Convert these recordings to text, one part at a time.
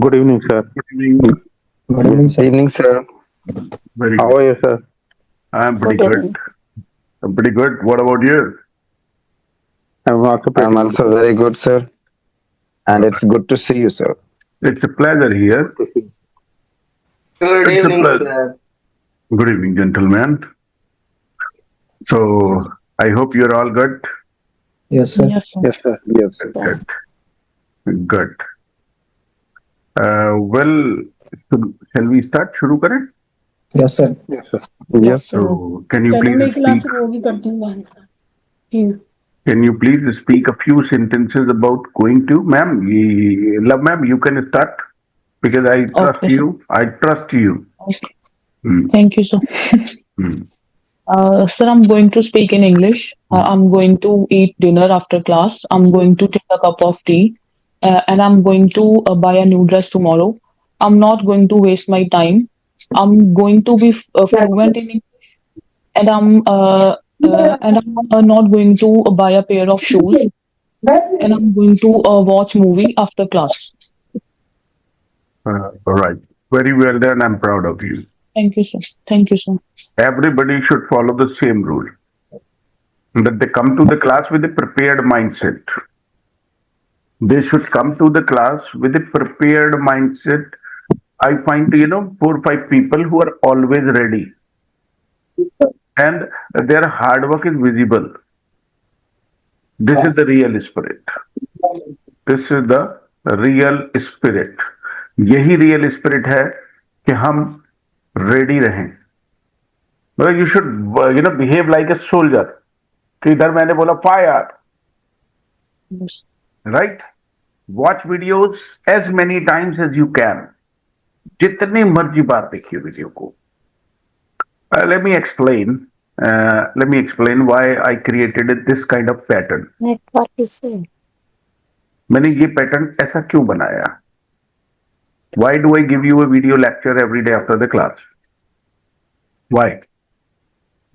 Good evening, sir. Good evening. Good evening, sir. Evening, sir. Very How good. are you, sir? I'm pretty Good good. evening. I'm pretty good. What about you? I'm also pretty I'm good. also very good, sir. And it's good to see you, sir. It's a pleasure here. To see. Good It's a evening, pleasure. sir. Good evening, gentlemen. So I hope you're all good. Yes, sir. Yes, sir. Yes, sir. Yes. Good. Good. Well, shall we start? शुरू करें? Yes, sir. Yes, sir. Yes. So can you चलो please मैं class speak? वो भी करती हूँ बाद में। ठीक। Can you please speak a few sentences about going to, ma'am? Love, ma'am, you can start because I trust Okay, sir. you. I trust you. Okay. Hmm. Thank you, sir. Hmm. Sir, I'm going to speak in English. I'm going to eat dinner after class. I'm going to take a cup of tea, and I'm going to buy a new dress tomorrow. I'm not going to waste my time. I'm going to be fluent in English, and I'm not going to buy a pair of shoes, and I'm going to watch movie after class. All right. Very well done. I'm proud of you. Thank you, sir. Thank you, sir. Everybody should follow the same rule that they come to the class with a prepared mindset. They should come to the class with a prepared mindset. I find, 4 or 5 people who are always ready and their hard work is visible. This is the real spirit. This is the real spirit. यही real spirit है कि हम ready रहें. मतलब you should behave like a soldier. कि इधर मैंने बोला fire, Yes. Right. Watch videos as many times as you can. जितनी मर्जी बार देखिए वीडियो को. Let me explain. Let me explain why I created this kind of pattern. Network issue. मैंने ये पैटर्न ऐसा क्यों बनाया? Why do I give you a video lecture every day after the class? Why?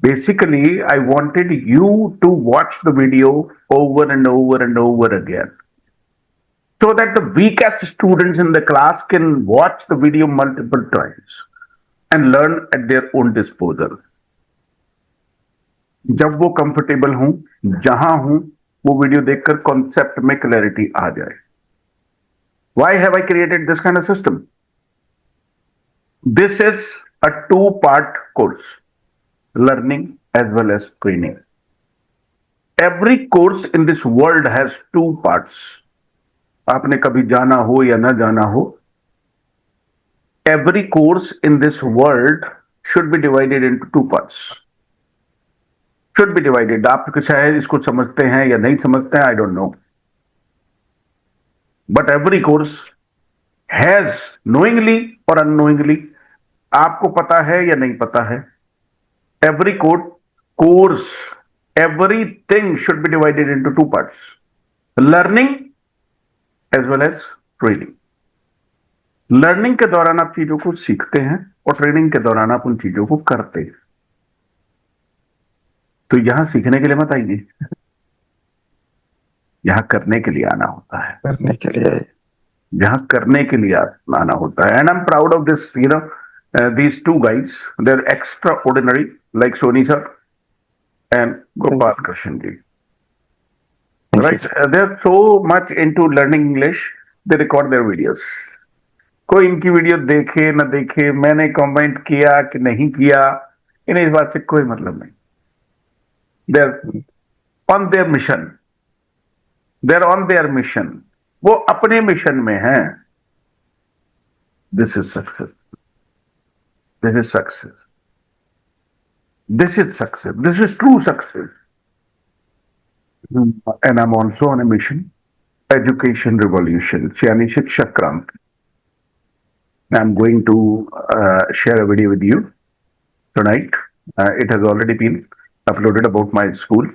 Basically, I wanted you to watch the video over and over and over again, so that the weakest students in the class can watch the video multiple times and learn at their own disposal. जब वो comfortable हूं, जहां हूं, वो video देखकर concept में clarity आ जाए. Why have I created this kind of system? This is a 2-part course, learning as well as training. Every course in this world has 2 parts. आपने कभी जाना हो या ना जाना हो, every course in this world should be divided into 2 parts. Should be divided. आप शायद इसको समझते हैं या नहीं समझते हैं, I don't know. But every course has, knowingly or unknowingly, आपको पता है या नहीं पता है, every course, everything should be divided into 2 parts. Learning as well as training. Learning के दौरान आप चीजों को सीखते हैं और ट्रेनिंग के दौरान आप उन चीजों को करते हैं. तो यहां सीखने के लिए मत आइए, यहां करने के लिए आना होता है. करने के लिए. जहां करने के लिए आना होता है. And I am proud of this, these 2 guys. They're extraordinary, like Soni sir and Gopal Krishnan ji. Right? They're so much into learning English, they record their videos. कोई इनकी वीडियो देखे ना देखे, मैंने कमेंट किया कि नहीं किया, इन्हें इस बात से कोई मतलब नहीं. They're on their mission. They're on their mission. वो अपने मिशन में हैं. This is success. This is success. This is success. This is true success. And I'm also on a mission. Education revolution. यानी शिक्षा क्रांति. I'm going to share a video with you tonight. It has already been uploaded about my school.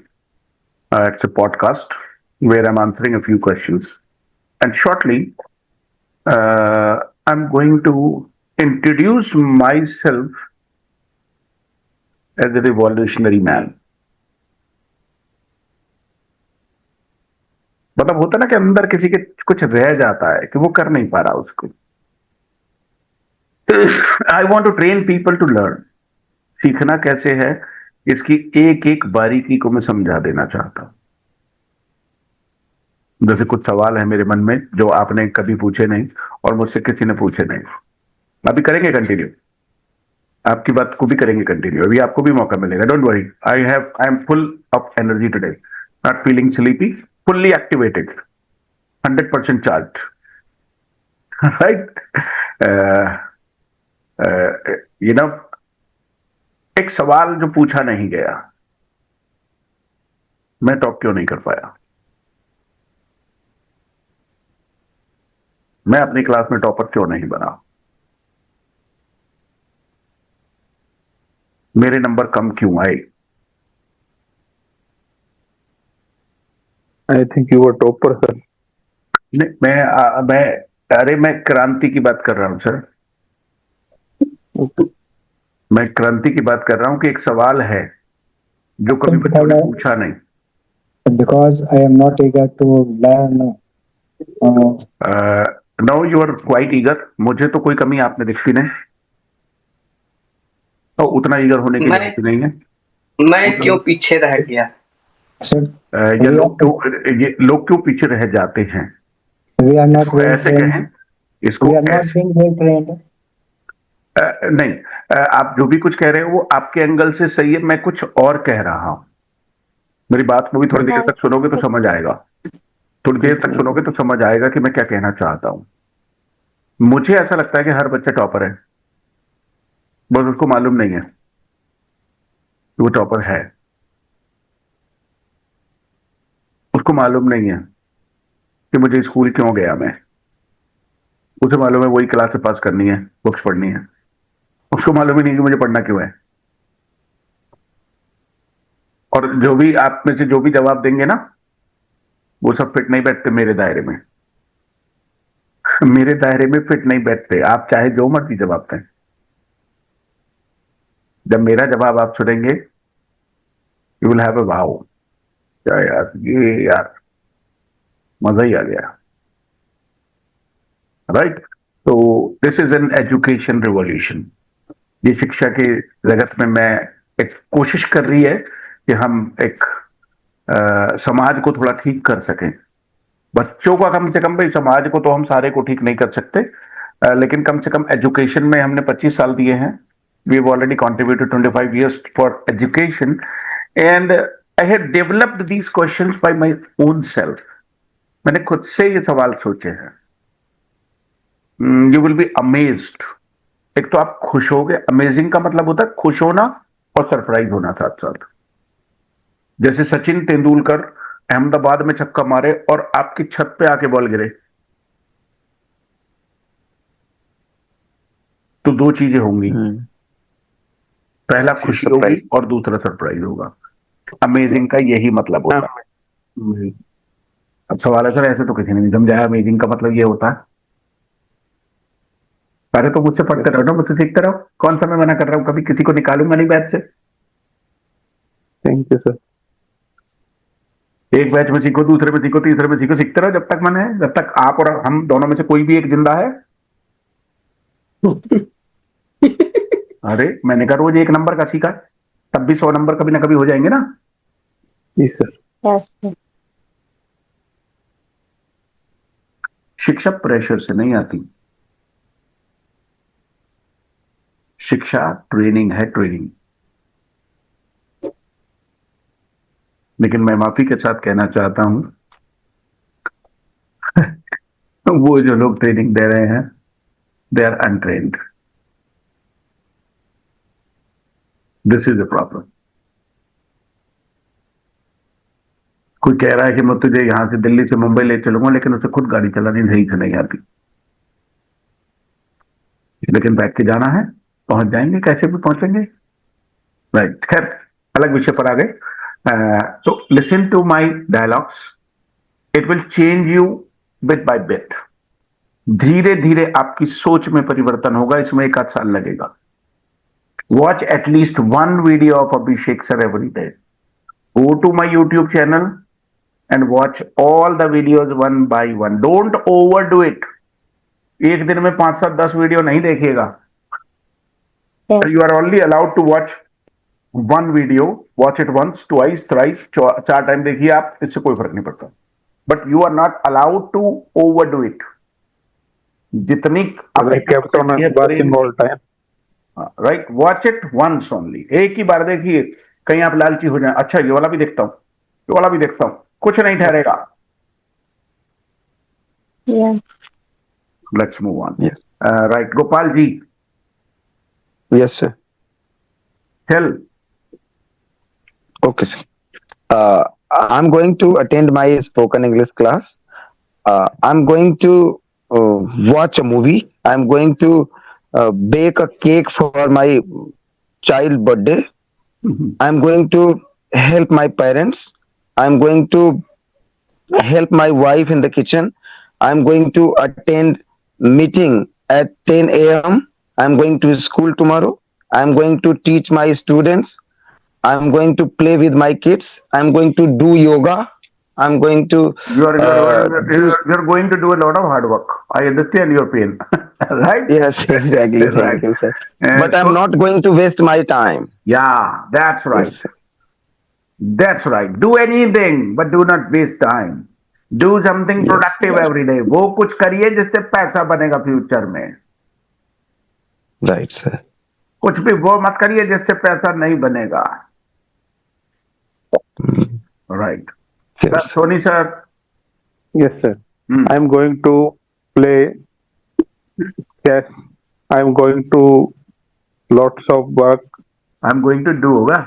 It's a podcast where I'm answering a few questions. And shortly, I'm going to introduce myself as a revolutionary man. मतलब होता ना कि अंदर किसी के कुछ रह जाता है कि वो कर नहीं पा रहा उसको. I want to train people to learn. सीखना कैसे है, इसकी एक एक बारीकी को मैं समझा देना चाहता हूं. जैसे कुछ सवाल है मेरे मन में जो आपने कभी पूछे नहीं और मुझसे किसी ने पूछे नहीं. अभी करेंगे कंटिन्यू, आपकी बात को भी करेंगे कंटिन्यू. अभी आपको भी मौका मिलेगा. Don't worry, I am full of energy today. Not feeling sleepy, fully activated, 100% charge. Right. You know, एक सवाल जो पूछा नहीं गया, मैं टॉप क्यों नहीं कर पाया. मैं अपनी क्लास में टॉपर क्यों नहीं बना. मेरे नंबर कम क्यों आए. I think you were topper, sir. नहीं, मैं क्रांति की बात कर रहा हूं सर. मैं क्रांति की बात कर रहा हूं कि एक सवाल है जो कभी बच्चों ने पूछा नहीं. Because I am not eager to learn. No, you are quite eager. मुझे तो कोई कमी आप में दिखती नहीं, तो उतना ईगर होने की जरूरत नहीं है. मैं क्यों पीछे रह गया. Sir, ये लोग क्यों पीछे रह जाते हैं. we are not well ऐसे trained. कहें इसको. We are not being well trained. नहीं, आप जो भी कुछ कह रहे हो वो आपके एंगल से सही है. मैं कुछ और कह रहा हूं. मेरी बात को भी थोड़ी देर तक सुनोगे तो समझ आएगा. थोड़ी देर तक सुनोगे तो समझ आएगा कि मैं क्या कहना चाहता हूं. मुझे ऐसा लगता है कि हर बच्चा टॉपर है, बस उसको मालूम नहीं है कि वो टॉपर है. उसको मालूम नहीं है कि मुझे स्कूल क्यों गया मैं. उसे मालूम है वही क्लास से पास करनी है, बुक्स पढ़नी है. उसको मालूम ही नहीं कि मुझे पढ़ना क्यों है. और जो भी आप में से जो भी जवाब देंगे ना, वो सब फिट नहीं बैठते मेरे दायरे में. मेरे दायरे में फिट नहीं बैठते. आप चाहे जो मर्जी जवाब दें, जब मेरा जवाब आप सुनेंगे you will have a wow. क्या यार, ये यार मजा ही आ गया. राइट. तो this is an education revolution. ये शिक्षा के जगत में मैं एक कोशिश कर रही है कि हम एक समाज को थोड़ा ठीक कर सकें. बच्चों का कम से कम, भाई समाज को तो हम सारे को ठीक नहीं कर सकते, लेकिन कम से कम एजुकेशन में हमने 25 साल दिए हैं. We have already contributed 25 years for education and I have developed these questions by my own self. मैंने खुद से ये सवाल सोचे हैं. You will be amazed. एक तो आप खुश होगे. अमेजिंग का मतलब होता है खुश होना और सरप्राइज होना साथ साथ. जैसे सचिन तेंदुलकर अहमदाबाद में छक्का मारे और आपकी छत पे आके बॉल गिरे, तो दो चीजें होंगी. पहला खुशी होगी और दूसरा सरप्राइज होगा. अमेजिंग का यही मतलब होता है. अब सवाल है सर, ऐसे तो किसी ने नहीं समझाया अमेजिंग का मतलब ये होता है. अरे तो मुझसे पढ़ते रहो ना, मुझसे सीखते रहो. कौन सा मैं मना कर रहा हूं. कभी किसी को निकालूंगा नहीं बैच से. Thank you, sir. एक बैच में सीखो, दूसरे में सीखो, तीसरे में सीखो. सीखते रहो जब तक मन है, जब तक आप और हम दोनों में से कोई भी एक जिंदा है. अरे मैंने कहा रोज 1 नंबर का सीखा, तब भी 100 नंबर कभी ना कभी हो जाएंगे ना. Yes, sir. Yes, sir. शिक्षा प्रेशर से नहीं आती. शिक्षा ट्रेनिंग है, ट्रेनिंग. लेकिन मैं माफी के साथ कहना चाहता हूं वो जो लोग ट्रेनिंग दे रहे हैं, they are untrained. This is a problem. कोई कह रहा है कि मैं तुझे यहां से दिल्ली से मुंबई ले चलूंगा, लेकिन उसे खुद गाड़ी चलानी सही से नहीं आती. लेकिन बैठ के जाना है, पहुंच जाएंगे, कैसे भी पहुंचेंगे. राइट. खैर, अलग विषय पर आ गए. So listen to my dialogues. It will change you bit by bit. धीरे धीरे आपकी सोच में परिवर्तन होगा. इसमें 1 आध साल लगेगा. Watch at least one video of Abhishek sir every day. Go to my YouTube channel and watch all the videos one by one. Don't overdo it. एक दिन में 5, 7, 10 वीडियो नहीं देखिएगा. You are only allowed to watch one video, watch it once, twice, thrice, 4 time देखिए आप, इससे कोई फर्क नहीं पड़ता. But you are not allowed to overdo it. जितनी I kept on watching all time. Right, watch it once only, एक ही बार देखिए. कहीं आप लालची हो जाए, अच्छा ये वाला भी देखता हूँ, ये वाला भी देखता हूँ, कुछ नहीं ठहरेगा. Let's move on. Yes. Right, Gopal ji, Yes, sir. Tell. Okay, sir. I'm going to attend my spoken English class. I'm going to watch a movie. I'm going to bake a cake for my child birthday. I'm going to help my parents. I'm going to help my wife in the kitchen. I'm going to attend meeting at 10 a.m. I'm going to school tomorrow. I'm going to teach my students. I'm going to play with my kids. I'm going to do yoga. I'm going to You're going to do a lot of hard work. I understand your pain. Right? yes, exactly. Right. Thank you, sir. But so- I'm not going to waste my time. Yeah, that's right. Yes. That's right. Do anything, but do not waste time. Do something Yes, productive yes. every day. वो कुछ करिए जिससे पैसा बनेगा future में. Right, sir. कुछ भी वो मत करिए जिससे पैसा नहीं बनेगा. Right. Yes, sir. Soni sir. Yes, sir. I'm going to play chess. I'm going to lots of work. I'm going to do होगा.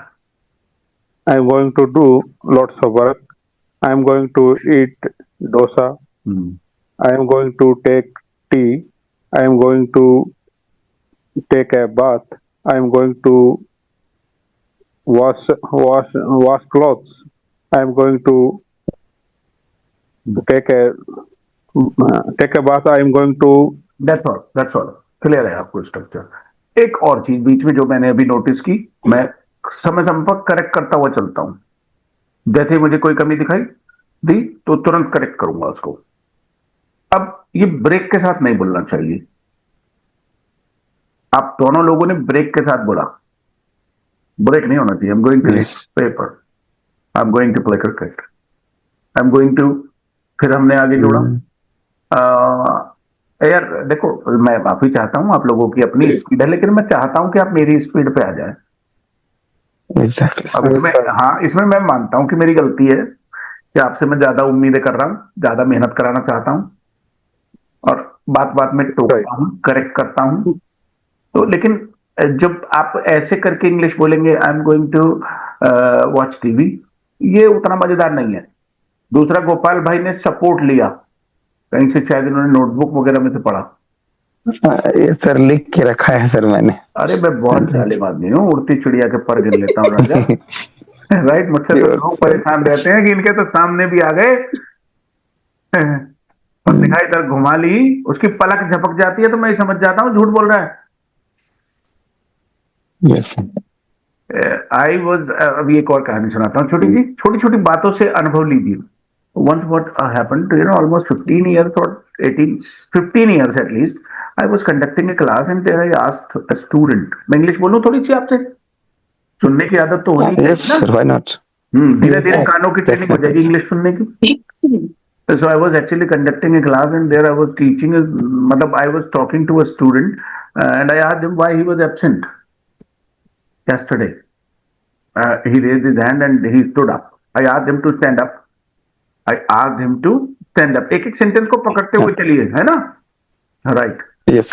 I'm going to do lots of work. I'm going to eat dosa. I am going to take tea. I am going to take a bath. I am going to wash clothes. I am going to take a bath. I am going to That's all. Clear है आपको structure. एक और चीज बीच में जो मैंने अभी notice की, मैं समय समय पर करेक्ट करता हुआ चलता हूं. जैसे मुझे कोई कमी दिखाई दी तो तुरंत करेक्ट करूंगा उसको. अब ये ब्रेक के साथ नहीं बोलना चाहिए. आप दोनों लोगों ने ब्रेक के साथ बोला. ब्रेक नहीं होना चाहिए. I am going to Yes. Paper. I am going to play cricket. I am going to, फिर हमने आगे जोड़ा. यार देखो, मैं माफी चाहता हूं, आप लोगों की अपनी स्पीड है, लेकिन मैं चाहता हूं कि आप मेरी स्पीड पे आ जाए. Exactly, अब sir. इसमें, हाँ, इसमें मैं मानता हूं कि मेरी गलती है कि आपसे मैं ज्यादा उम्मीदें कर रहा हूं, ज्यादा मेहनत कराना चाहता हूं और बात बात में टोकता हूं, करेक्ट करता हूं. तो लेकिन जब आप ऐसे करके इंग्लिश बोलेंगे, I am going to watch TV, ये उतना मजेदार नहीं है. दूसरा, गोपाल भाई ने सपोर्ट लिया, कहीं से शायद इन्होंने नोटबुक वगैरह में से पढ़ा. ये सर लिख के रखा है सर मैंने. अरे मैं बहुत जालिम आदमी हूँ, उड़ती चिड़िया के पर गिन लेता हूँ राजा. राइट, मुझसे तो लोग परेशान रहते हैं कि इनके तो सामने भी आ गए और दिखाई इधर घुमा ली, उसकी पलक झपक जाती है तो मैं समझ जाता हूँ झूठ बोल रहा है. Yes, sir. आई वॉज, अभी एक और कहानी सुनाता हूँ छोटी छोटी बातों से अनुभव लीजिए. Once what happened, almost 15 years or 15 years at least, I was conducting a class and there I asked a student, मैं इंग्लिश बोलूं थोड़ी सी आपसे, सुनने की आदत तो होनी Yes, चाहिए sir. Why not? ना. धीरे धीरे कानों की ट्रेनिंग हो जाएगी इंग्लिश सुनने की. So I was actually conducting a class and there I was teaching, मतलब I was talking to a student and I asked him why he was absent yesterday. He raised his hand and he stood up. I asked him to stand up. एक एक sentence को पकड़ते हुए चलिए, है ना. Right. Yes.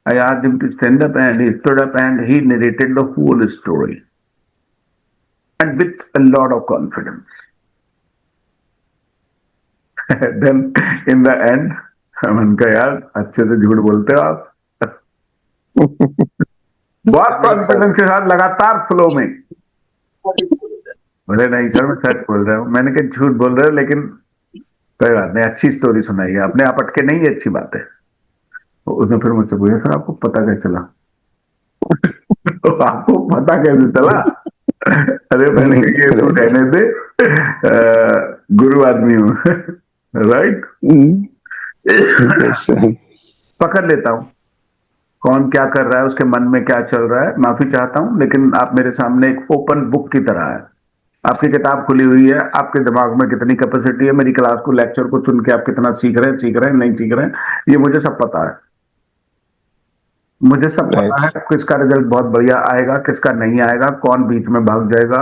I asked him to stand up and he stood up and he narrated the whole story and with a lot of confidence. Then in the end, मैंने कहा यार अच्छे से झूठ बोलते हो आप. बहुत कॉन्फिडेंस के साथ लगातार फ्लो में. बोले नहीं सर मैं सच बोल रहा हूँ. मैंने कहा झूठ बोल रहे हो, लेकिन कोई बात नहीं, अच्छी स्टोरी सुनाई है आपने, आप अटके नहीं, अच्छी बात है. तो उसने फिर मुझसे पूछा सर आपको पता कैसे चला? तो आपको पता कैसे चला? अरे मैंने कहा ये तो कहने दे, गुरु आदमी हूँ. राइट. Yes, sir. पकड़ लेता हूँ. कौन क्या कर रहा है, उसके मन में क्या चल रहा है। माफी चाहता हूं, लेकिन आप मेरे सामने एक ओपन बुक की तरह है। आपकी किताब खुली हुई है, आपके दिमाग में कितनी कैपेसिटी है, मेरी क्लास को, लेक्चर को सुन के आप कितना सीख रहे हैं नहीं सीख रहे हैं, ये मुझे सब पता है। मुझे सब पता है किसका रिजल्ट बहुत बढ़िया आएगा, किसका नहीं आएगा, कौन बीच में भाग जाएगा,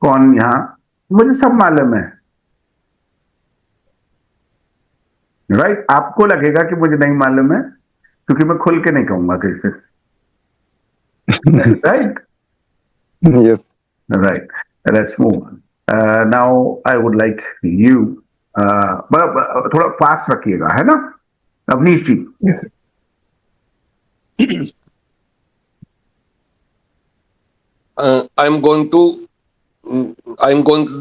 कौन यहाँ, मुझे सब मालूम है। राइट? आपको लगेगा कि मुझे नहीं मालूम है, क्योंकि मैं खुल के नहीं कहूंगा किसी से। Right? Yes. Right. Let's move on. Now I would like you, थोड़ा फास्ट रखिएगा, है ना अवनीश जी? I'm going to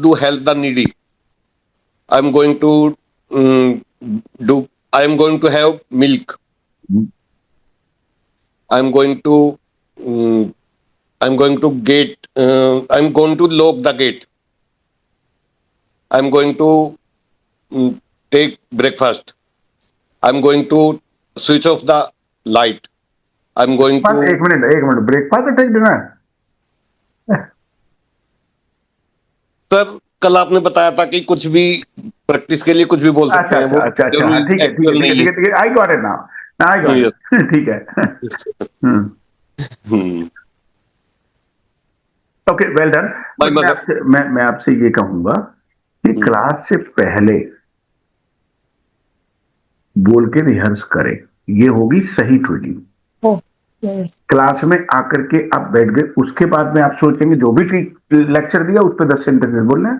do help the needy. I'm going to I'm going to have milk. I'm going to I'm going to I'm going to lock the gate. I'm going to take breakfast. I'm going to switch off the light. I'm going बस to एक minute, breakfast take dinner. Sir, कल आपने बताया था कि कुछ भी practice के लिए कुछ भी बोल सकते अच्छा हैं, वो अच्छा, जरूरी ठीक है, actual नहीं है। I got it now, I got it, ठीक है। Okay, well done. My mother- मैं आपसे ये कहूंगा कि क्लास से पहले बोल के रिहर्स करें, ये होगी सही ट्रेनिंग। क्लास में आकर के आप बैठ गए, उसके बाद में आप सोचेंगे जो भी लेक्चर दिया उस पर 10 सेंटेंसेस बोलना है,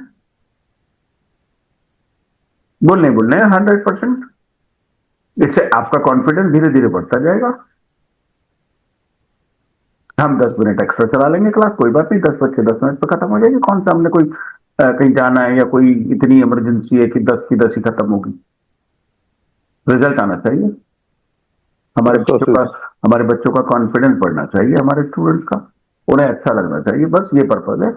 बोलने 100%। इससे आपका कॉन्फिडेंस धीरे धीरे बढ़ता जाएगा। हम 10 मिनट एक्स्ट्रा चला लेंगे क्लास, कोई बात नहीं, 10 बच्चे 10 मिनट पर खत्म हो जाएगी। कौन सा हमने कोई कहीं जाना है या कोई इतनी इमरजेंसी है कि 10 की 10 ही खत्म होगी। रिजल्ट आना चाहिए, हमारे बच्चों का कॉन्फिडेंस बढ़ना चाहिए, हमारे स्टूडेंट्स का, उन्हें अच्छा लगना चाहिए, बस ये पर्पज है।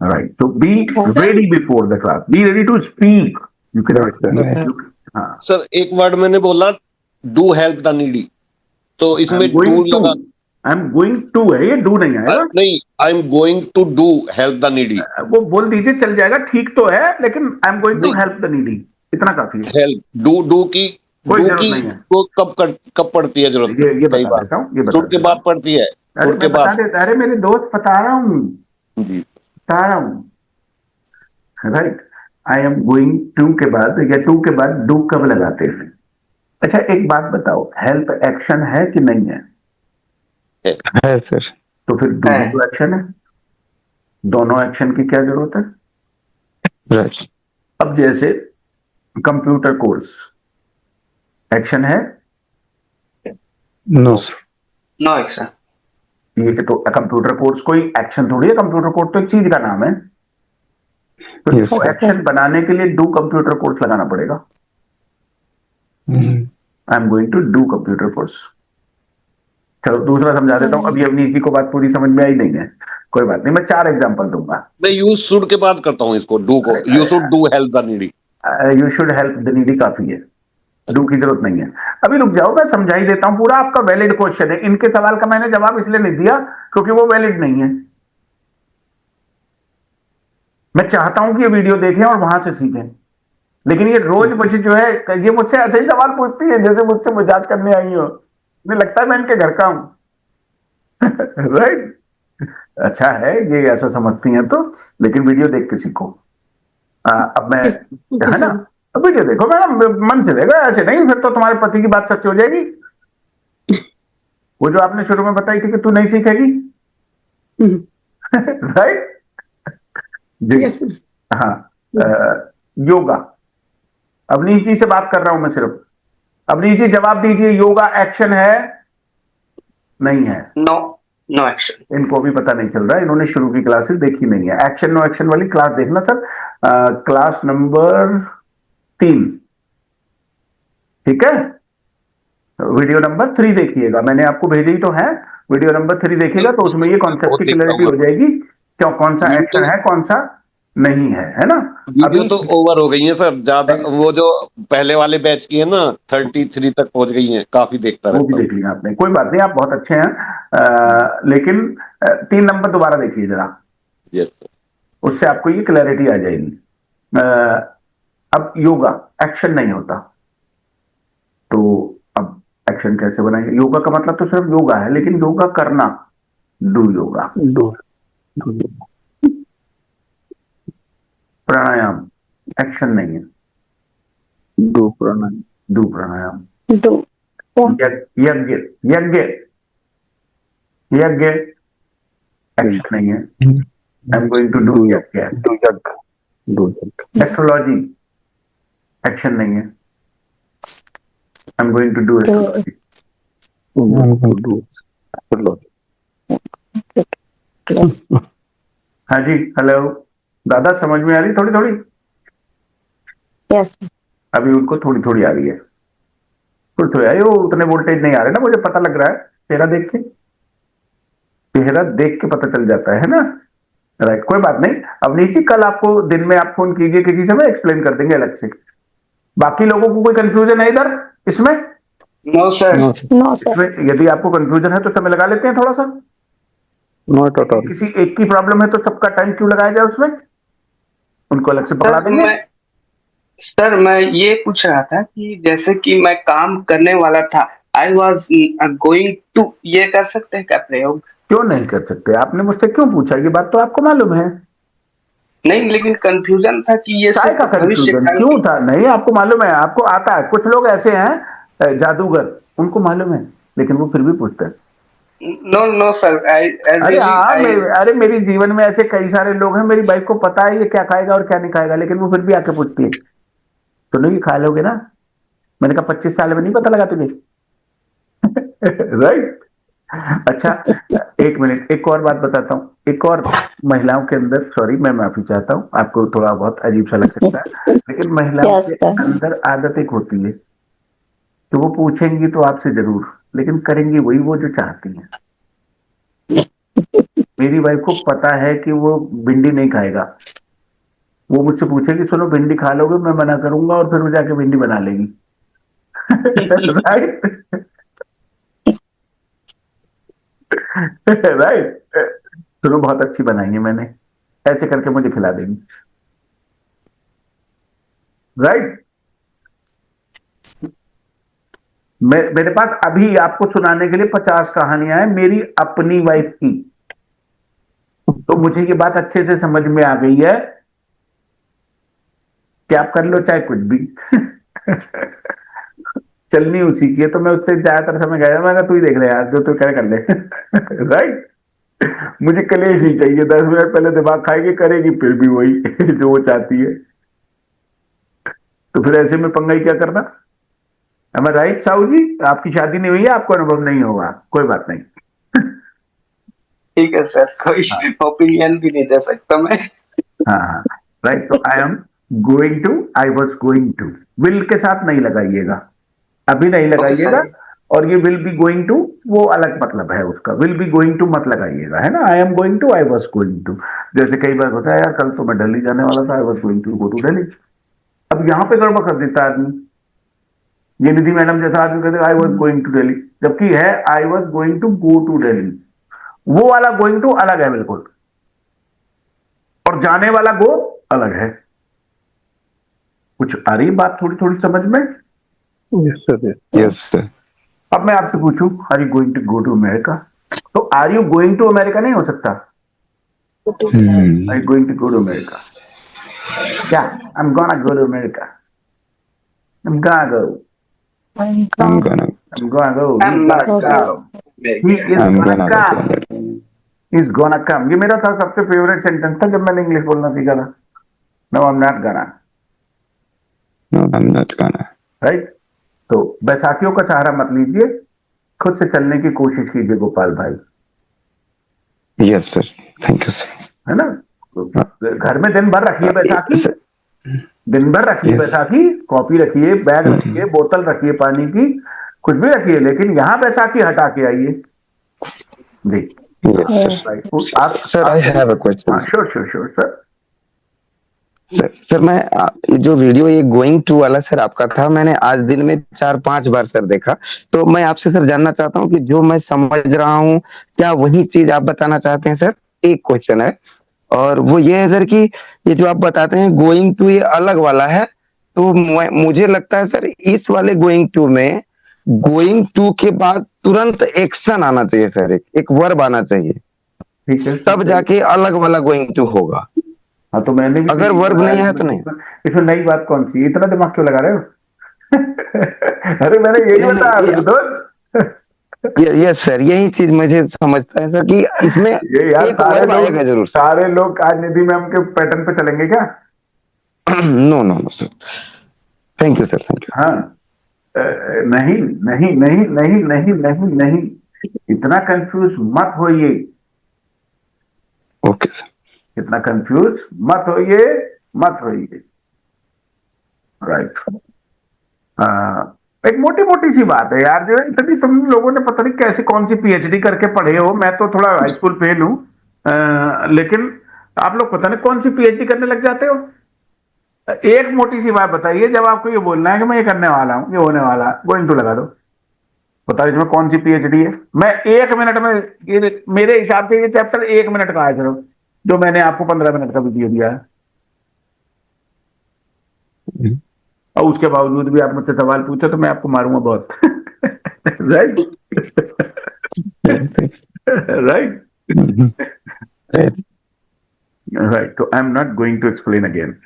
राइट, तो be ready before the class, be ready to speak. You can, हाँ, सर एक वर्ड मैंने बोला, डू हेल्प द नीडी, तो इसमें डू लगा। आई एम गोइंग टू है, ये डू नहीं आएगा। नहीं, I am going to do help the needy. वो बोल दीजिए, चल जाएगा, ठीक तो है, लेकिन I am going to help the needy, इतना काफी है। हेल्प, डू की कोई जरूरत नहीं है। तो कब पड़ती है जरूरत? ये बता देता हूँ, ये बता सुर के बाद पड़ती है, अरे सुर के मैं बता बाद। देता, अरे मेरे दोस्त बता रहा हूँ, जी, बता रहा हूँ। Right, I am going to के बाद या टू के बाद डू कब लगाते हैं? अच्छा एक बात बताओ, हेल्प एक्शन है कि नहीं है? है सर। तो फिर डू तो एक्शन है, दोनों एक्शन की क्या जरूरत है? राइट। अब जैसे कंप्यूटर कोर्स एक्शन है? नो। No action. ये तो कंप्यूटर कोर्स कोई एक्शन थोड़ी है, कंप्यूटर कोर्स तो एक चीज का नाम है। तो Yes, इसको sir. एक्शन बनाने के लिए डू कंप्यूटर कोर्स लगाना पड़ेगा। I am going to do computer course. चलो दूसरा समझा देता हूँ, अभी अवनीश जी को बात पूरी समझ में आई नहीं है, कोई बात नहीं, मैं 4 एग्जांपल दूंगा। मैं यूज शुड के बाद करता हूँ इसको, डू को। You should do help the needy. You should help the needy काफी है, डू की जरूरत नहीं है। अभी रुक जाओ, मैं समझा ही देता हूं पूरा, आपका वैलिड क्वेश्चन है। इनके सवाल का मैंने जवाब इसलिए नहीं दिया क्योंकि वो वैलिड नहीं है। मैं चाहता हूं कि ये वीडियो देखें और वहां से सीखें, लेकिन ये रोज मुझे जो है, ये मुझसे ऐसे ही सवाल पूछती है जैसे मुझसे मजाक करने आई हो। मुझे लगता है मैं इनके घर का हूं। राइट, अच्छा है ये ऐसा समझती हैं तो, लेकिन वीडियो देख के सीखो। अब मैं, है ना, अब वीडियो देखो मैडम, मन से देखो, ऐसे नहीं फिर तो तुम्हारे पति की बात सच हो जाएगी। वो जो आपने शुरू में बताई थी कि तू नहीं सीखेगी। राइट जी, हाँ। योगा, अवनीश जी से बात कर रहा हूं मैं सिर्फ। अवनीश जी जवाब दीजिए, योगा एक्शन है नहीं है? No, no action. इनको भी पता नहीं चल रहा है, इन्होंने शुरू की क्लासेस देखी नहीं है। एक्शन नो एक्शन वाली क्लास देखना सर, क्लास नंबर 3, ठीक है, वीडियो नंबर 3 देखिएगा, मैंने आपको भेजी तो है। वीडियो नंबर 3 देखिएगा तो उसमें ये कॉन्सेप्ट की क्लैरिटी हो जाएगी, क्यों, कौन सा एक्शन है, कौन सा नहीं है ना? वीडियो तो ओवर हो गई है सर, ज्यादा वो जो पहले वाले बैच की है ना 33 तक पहुंच गई हैं, काफी देखता वो भी रहता हूँ। देख लिया आपने, कोई बात नहीं, आप बहुत अच्छे हैं। लेकिन 3 नंबर दोबारा देखिए जरा, यस उससे आपको ये क्लैरिटी आ जाएगी। अब योगा एक्शन नहीं होता, तो अब एक्शन कैसे बनाएंगे? योगा का मतलब तो सिर्फ योगा है, लेकिन योगा करना, do yoga. Do. Pranayama action नहीं है, Do pranayam. Do pranayama. Do. यज्ञ यज्ञ यज्ञ एक्शन नहीं है, I am going to do yagya. Do yag. Do yag. Astrology action नहीं है, I am going to do astrology. I'm going to do astrology. हाँ जी, हेलो दादा, समझ में आ रही थोड़ी थोड़ी? Yes. अभी उनको थोड़ी थोड़ी आ रही है, थोड़ी थोड़ी आई, वो उतने वोल्टेज नहीं आ रहे ना, मुझे पता लग रहा है, चेहरा देख के, चेहरा देख के पता चल जाता है ना। राइट, कोई बात नहीं। अवनीश जी, कल आपको दिन में आप फोन कीजिए किसी समय, एक्सप्लेन कर देंगे अलग से। बाकी लोगों को कोई कंफ्यूजन है इधर इसमें? No sir. No, sir. No, sir. इसमें यदि आपको कंफ्यूजन है तो समय लगा लेते हैं थोड़ा सा। Not at all. किसी एक की प्रॉब्लम है तो सबका टाइम क्यों लगाया जाए उसमें? उनको अलग से पकड़ा सर देंगे। मैं ये पूछ रहा था कि जैसे कि मैं काम करने वाला था, आई वॉज गोइंग टू, ये कर सकते हैं क्या प्रयोग? क्यों नहीं कर सकते? आपने मुझसे क्यों पूछा? ये बात तो आपको मालूम है। नहीं, लेकिन कंफ्यूजन था कि ये काय सब का भविष्य कंफ्यूजन काल क्यों था? नहीं, आपको मालूम है, आपको आता है। कुछ लोग ऐसे हैं जादूगर, उनको मालूम है, लेकिन वो फिर भी पूछते हैं। नो सर, अरे हाँ, अरे मेरी जीवन में ऐसे कई सारे लोग हैं, मेरी वाइफ को पता है ये क्या खाएगा और क्या नहीं खाएगा, लेकिन वो फिर भी आके पूछती है, तो नहीं खा लोगे ना? मैंने कहा 25 साल में नहीं पता लगा तुझे? राइट। अच्छा, एक मिनट, एक और बात बताता हूँ। एक और महिलाओं के अंदर, सॉरी मैं माफी चाहता हूँ, आपको थोड़ा बहुत अजीब सा लग सकता है, लेकिन महिलाओं Yes, के sir. अंदर आदत एक होती है कि वो पूछेंगी तो आपसे जरूर, लेकिन करेंगी वही वो जो चाहती हैं। मेरी वाइफ को पता है कि वो भिंडी नहीं खाएगा, वो मुझसे पूछेगी सुनो भिंडी खा लोगे, मैं मना करूंगा और फिर वो जाके भिंडी बना लेगी। राइट राइट, सुनो बहुत अच्छी बनाई है मैंने, ऐसे करके मुझे खिला देगी। राइट, मेरे पास अभी आपको सुनाने के लिए 50 कहानियां हैं मेरी अपनी वाइफ की, तो मुझे ये बात अच्छे से समझ में आ गई है कि आप कर लो चाहे कुछ भी। चलनी उसी की है, तो मैं उससे ज्यादातर समय गया, मैं तू ही देख ले यार, जो तू करे कर ले। राइट, मुझे कलेश ही चाहिए, 10 मिनट पहले दिमाग खाएगी, करेगी फिर भी वही जो वो चाहती है, तो फिर ऐसे में पंगा ही क्या करना? मैं राइट साहू जी, आपकी शादी नहीं हुई है, आपको अनुभव नहीं होगा, कोई बात नहीं। ठीक है सर, कोई ओपिनियन भी नहीं दे सकता मैं। हाँ, राइट, तो I am going to, I was going to, will के साथ नहीं लगाइएगा, अभी नहीं लगाइएगा। और ये विल बी गोइंग टू वो अलग मतलब है उसका, विल बी गोइंग टू मत लगाइएगा, है ना? I am going to, I was going to. जैसे कई बार होता है यार, कल तो मैं दिल्ली जाने वाला था, I was going to go to Delhi. अब यहाँ पे गड़बड़ कर देता है आदमी, ये निधि मैडम जैसा आदमी कहते I was going to Delhi, जबकि है I was going to go to Delhi. वो वाला गोइंग टू अलग है बिल्कुल, और जाने वाला गो अलग है। कुछ आ रही बात थोड़ी थोड़ी समझ में? Yes, sir. Yes. Yes, sir. अब मैं आपसे पूछूं, are you going to go to America? तो are you going to America नहीं हो सकता, are you going to go to America? क्या? I am gonna go to America, I am gonna go, I'm gonna. I am gonna go, I'm not gonna. He is I'm gonna gonna. Come, is gonna come. ये मेरा था सबसे favourite sentence था जब मैंने English बोलना सीखा था। No I am not gonna, No, I'm not gonna. Right. तो बैसाखियों का सहारा मत लीजिए, खुद से चलने की कोशिश कीजिए गोपाल भाई, Yes, sir. Thank you, sir. है ना? तो घर में दिन भर रखिए बैसाखी, Sir. दिन भर रखिए Yes. बैसाखी, कॉपी रखिए, बैग रखिए, बोतल रखिए पानी की, कुछ भी रखिए, लेकिन यहाँ बैसाखी हटा के आइए। जी, Yes, sir. Right. Sir, I have a question. Sure sure sure sir. Sir मैं ये जो वीडियो ये गोइंग टू वाला सर आपका था, मैंने आज दिन में 4-5 बार सर देखा। तो मैं आपसे सर जानना चाहता हूँ कि जो मैं समझ रहा हूँ, क्या वही चीज आप बताना चाहते हैं सर? एक क्वेश्चन है, और वो ये है सर कि ये जो आप बताते हैं गोइंग टू, ये अलग वाला है। तो मुझे लगता है सर इस वाले गोइंग टू में गोइंग टू के बाद तुरंत एक्शन आना चाहिए सर, एक वर्ब आना चाहिए, ठीक है, तब जाके अलग वाला गोइंग टू होगा। हाँ तो मैंने भी अगर यही वर्ब बताया नहीं है कि तो नहीं। इसमें नई बात कौन सी है? इतना दिमाग क्यों लगा रहे हो? अरे मैंने यही नहीं बताया नहीं, था दोस्त। ये सर यही चीज मुझे समझता है सर कि इसमें ये यार एक वर्ब आएगा जरूर सर। सारे लोग आज निधि मैम के पैटर्न पे चलेंगे क्या? No no no sir, thank you sir, thank हाँ, नहीं नहीं नहीं नहीं नहीं नहीं नहीं, इतना कंफ्यूज मत होइए, यू। Okay sir. इतना कंफ्यूज मत होइए, मत होइए। राइट। एक मोटी मोटी सी बात है यार, जो इतनी तुम लोगों ने पता नहीं कैसे कौन सी पीएचडी करके पढ़े हो। मैं तो थोड़ा हाई स्कूल फेल हूं, लेकिन आप लोग पता नहीं कौन सी पीएचडी करने लग जाते हो। एक मोटी सी बात बताइए, जब आपको ये बोलना है कि मैं ये करने वाला हूं, ये होने वाला है, गोइंग टू लगा दो। बताओ इसमें कौन सी पीएचडी है? मैं 1 मिनट में, ये मेरे हिसाब से ये चैप्टर 1 मिनट का है सिर्फ, जो मैंने आपको 15 मिनट का वीडियो दिया है, और उसके बावजूद भी आप मुझसे सवाल पूछे तो मैं आपको मारूंगा बहुत। राइट। राइट। राइट। तो I am not going to explain again,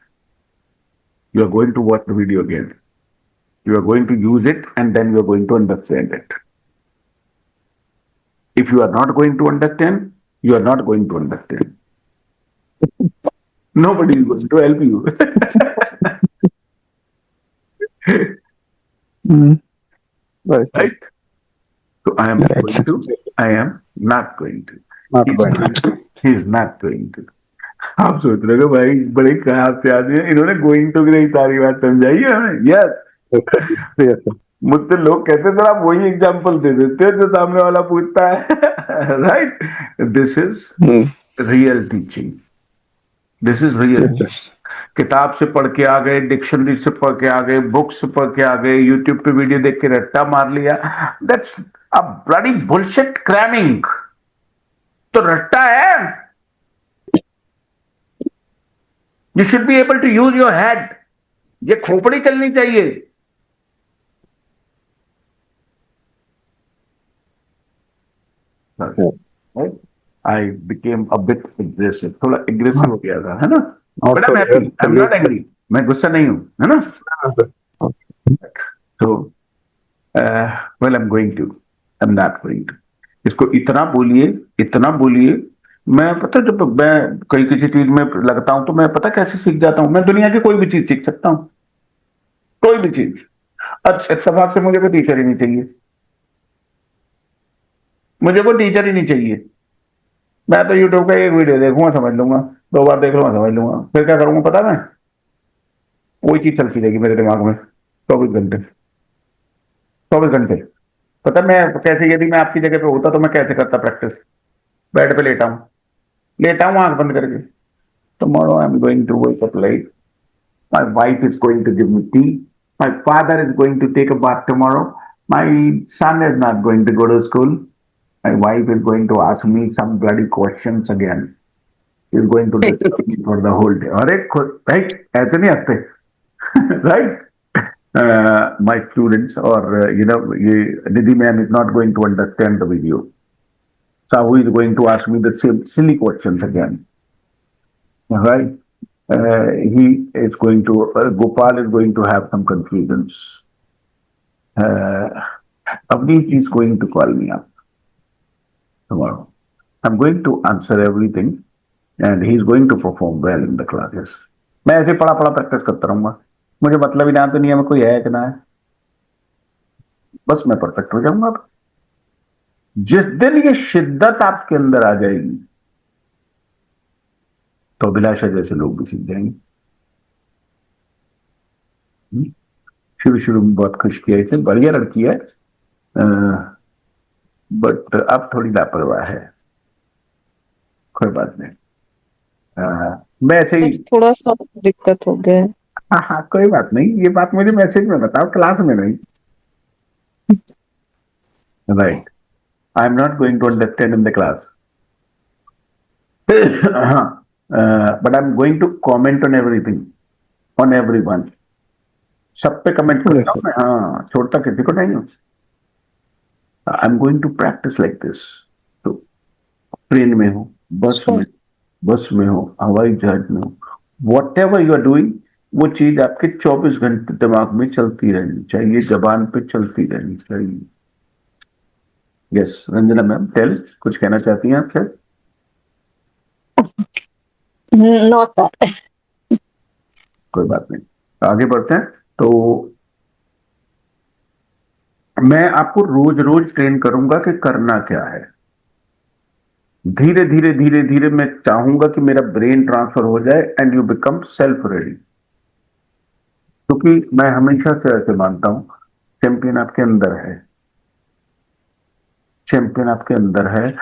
you are going to watch the video again, you are going to use it, and then you are going to understand it. If you are not going to understand, you are not going to understand. Nobody is going to help you. Right? So I am Right, sir. going to, I am not going to. Not He is going not- he is not going to. आप सोच रहे हो भाई बड़े खराब से आदमी हैं, इन्होंने गोइंग टू की नहीं सारी बात समझाई है हमें। Yes, Yes, sir. मुझसे लोग कहते थे आप वही एग्जाम्पल दे देते जो सामने वाला पूछता है। Right. This is real teaching, this is real. Yes. किताब से पढ़ के आ गए, डिक्शनरी से पढ़ के आ गए, बुक से पढ़ के आ गए, यूट्यूब पे वीडियो देख के रट्टा मार लिया, that's a bloody bullshit cramming. तो रट्टा है। You should be able to use your head, ये खोपड़ी चलनी चाहिए। I became a bit aggressive, थोड़ा एग्रेसिव हो गया था, है ना? But I am happy, I am not angry, मैं गुस्सा नहीं हूं, है ना? तो well I am going to, I am not going to. इसको इतना बोलिए, इतना बोलिए। मैं पता जब मैं कहीं किसी चीज में लगता हूं तो मैं पता कैसे सीख जाता हूं, मैं दुनिया की कोई भी चीज सीख सकता हूं, कोई भी चीज। अच्छा इत्तेफाक से मुझे कोई टीचर ही नहीं चाहिए, मुझे कोई टीचर ही नहीं चाहिए। मैं तो यूट्यूब का एक वीडियो देखूंगा समझ लूंगा, 2 बार देख लूंगा समझ लूंगा, फिर क्या करूंगा पता मैं? वही चीज चलती रहेगी मेरे दिमाग में 24 घंटे, 24 घंटे। पता मैं कैसे, यदि मैं आपकी जगह पे होता तो मैं कैसे करता प्रैक्टिस? बेड पे लेटा हूं आंख बंद करके। Tomorrow I am going to wake up late, my wife is going to give me tea, my father is going to take a bath tomorrow, my son is not going to go to school, my wife is going to ask me some bloody questions again. She's going to disturb me for the whole day. अरे भाई ऐसे नहीं हंसते, right? My students or ये Nidhi ma'am is not going to understand the video. So who is going to ask me the same silly questions again? Right? He is going to Gopal is going to have some confusions. Avneet is going to call me up tomorrow. I'm going to answer everything and he's going to perform well in the classes. मैं ऐसे पढ़ा पढ़ा practice करता रहूंगा, मुझे मतलब ही ना दुनिया में कोई है कि ना है, बस मैं परफेक्ट हो जाऊंगा। जिस दिन ये शिद्दत आपके अंदर आ जाएगी तो अभिलाषा जैसे लोग भी सीख जाएंगे। शुरू शुरू में बहुत खुश किया थे, बढ़िया लड़की है, बट अब थोड़ी लापरवाह है, कोई बात नहीं। मैं ऐसे ही, थोड़ा सा दिक्कत हो गया है। हाँ हाँ कोई बात नहीं, ये बात मुझे मैसेज में बताओ, क्लास में नहीं। Right, I am not going to understand in the class, हाँ, but I am going to comment on everything, on everyone, सब पे कमेंट करता हूँ मैं, हाँ, छोड़ता किसी को नहीं हूँ। I am going to practice like this. तो ट्रेन में हो, बस में हो, हवाई जहाज में हो, whatever you are doing, वो चीज आपके 24 घंटे दिमाग में चलती रहनी चाहिए, जबान पे चलती रहनी चाहिए। यस, रंजना मैम, टेल, कुछ कहना चाहती हैं आप सर? Not that. कोई बात नहीं, आगे बढ़ते हैं। तो मैं आपको रोज रोज ट्रेन करूंगा कि करना क्या है। धीरे धीरे धीरे धीरे मैं चाहूंगा कि मेरा ब्रेन ट्रांसफर हो जाए and you become self ready. क्योंकि मैं हमेशा से ऐसे मानता हूं, चैंपियन आपके अंदर है, चैंपियन आपके अंदर है।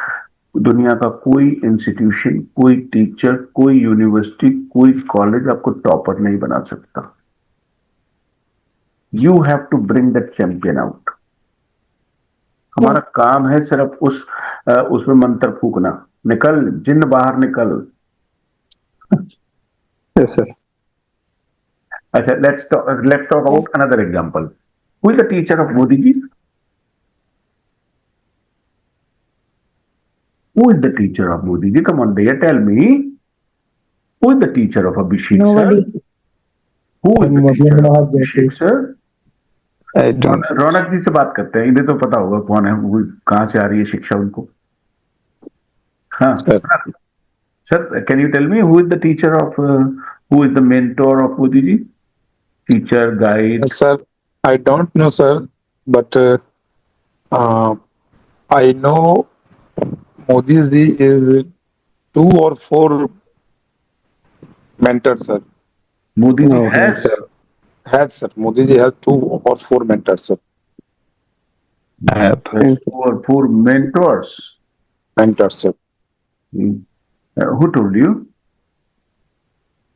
दुनिया का कोई इंस्टीट्यूशन, कोई टीचर, कोई यूनिवर्सिटी, कोई कॉलेज आपको टॉपर नहीं बना सकता। You have to bring that champion out. हमारा काम है सिर्फ उसमें मंत्र फूकना, निकल जिन्न बाहर निकल। Yes, sir. अच्छा, let's talk about another example. Who is the teacher of Modi ji? Who is the teacher of Modi ji? Come on, dear, tell me. Who is the teacher of Abhishek Nobody. sir? Who is the Nobody teacher of knows Abhishek that. sir? I don't. रौनक जी से बात करते हैं, इन्हें तो पता होगा कौन है, वो कहाँ से आ रही है शिक्षा उनको। हाँ sir, can you tell me who is the teacher of who is the mentor of Modi ji? Teacher, guide. Sir, I don't know, sir, but I know Modi ji is 2 or 4 mentors, sir. Modi ji No, has sir. Has, sir. Modi ji has 2 or 4 mentors, sir. four mentors. Mentors, sir. Who told you?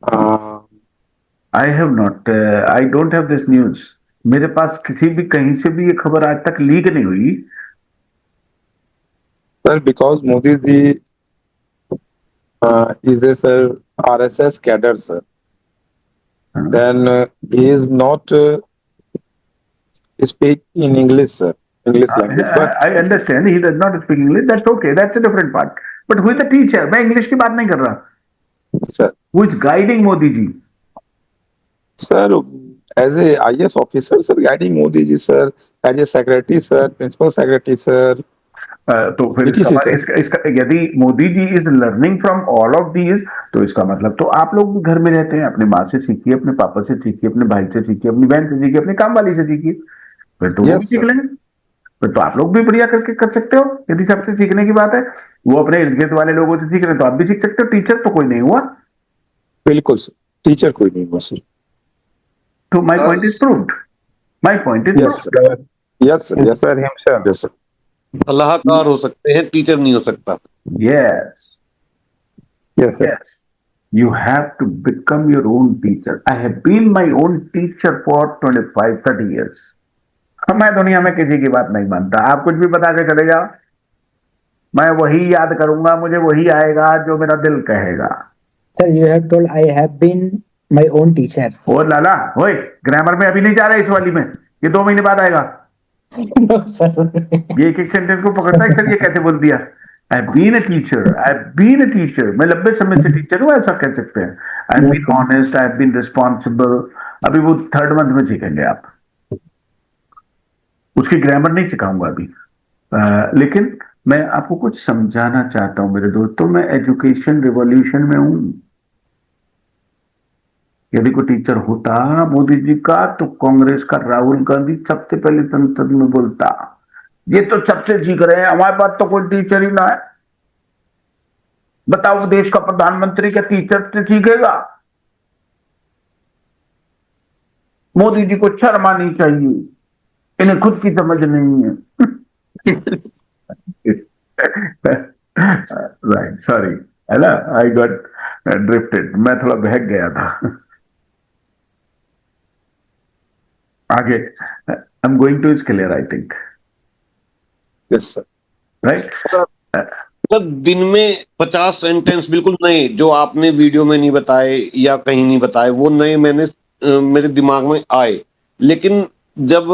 I have not. I don't have this news. मेरे पास किसी भी कहीं से भी ये खबर आज तक लीक नहीं हुई। Sir, because Modi ji is a, sir, RSS cadre, sir. Then he is not speak in English, sir. English language. But I understand he does not speak English. That's okay. That's a different part. But who is the teacher? मैं English की बात नहीं कर रहा। sir, Who is guiding Modi ji? sir, as a IS officer, sir, guiding Modi ji, sir, as a secretary, sir, principal secretary, sir. तो फिर ETC, sir. इसका यदि Modi ji is learning from all of these, तो इसका मतलब तो आप लोग भी घर में रहते हैं, अपने माँ से सीखिए, अपने पापा से सीखिए, अपने भाई से सीखिए, अपनी बहन से सीखिए, अपने काम वाली से सीखिए, फिर तो वो Yes, भी सीख sir. लेंगे। फिर तो आप लोग भी बढ़िया करके कर सकते हो। यदि सबसे सीखने की बात है, वो अपने इर्द गिर्द वाले लोगों से सीख रहे हैं, तो आप भी सीख सकते हो। टीचर तो कोई नहीं हुआ, बिल्कुल सर, टीचर कोई नहीं हुआ सर। तो my point is proved. My point is yes sir, yes sir, yes Sir himself. Yes sir. सलाहकार हो सकते हैं, टीचर नहीं हो सकता। Yes. Yes, sir. Yes. You have to become your own teacher. I have been my own teacher for 25, 30 years. मैं दुनिया में किसी की बात नहीं मानता। आप कुछ भी बता के चले जाओ, मैं वही याद करूंगा, मुझे वही आएगा जो मेरा दिल कहेगा। Sir, you have told I have been my own teacher. ओ लाला, ओए, ग्रामर में अभी नहीं जा रहा है इस वाली में, ये 2 महीने बाद आएगा। No, sir. ये एक एक सेंटेंस को पकड़ता है सर, ये कैसे बोल दिया? I have been a teacher, I have been a teacher, मैं लंबे समय से टीचर हूं, ऐसा कह सकते हैं। I have been honest, I have been responsible. अभी वो 3rd मंथ में सीखेंगे आप, उसकी ग्रामर नहीं सिखाऊंगा अभी। लेकिन मैं आपको कुछ समझाना चाहता हूं मेरे दोस्तों, मैं एजुकेशन रिवॉल्यूशन में हूं। यदि कोई टीचर होता मोदी जी का, तो कांग्रेस का राहुल गांधी सबसे पहले संसद में बोलता, ये तो सबसे सीख रहे हैं, हमारे पास तो कोई टीचर ही ना है। बताओ, देश का प्रधानमंत्री क्या टीचर से सीखेगा? मोदी जी को शर्म आनी चाहिए, इन्हें खुद की समझ नहीं है। राइट, सॉरी, है ना, आई गॉट ड्रिफ्टेड, मैं थोड़ा बहक गया था। आगे, आई am going two is clear I think, yes sir. Right? Sir दिन में 50 सेंटेंस बिल्कुल नए जो आपने वीडियो में नहीं बताए या कहीं नहीं बताए, वो नए मैंने मेरे दिमाग में आए। लेकिन जब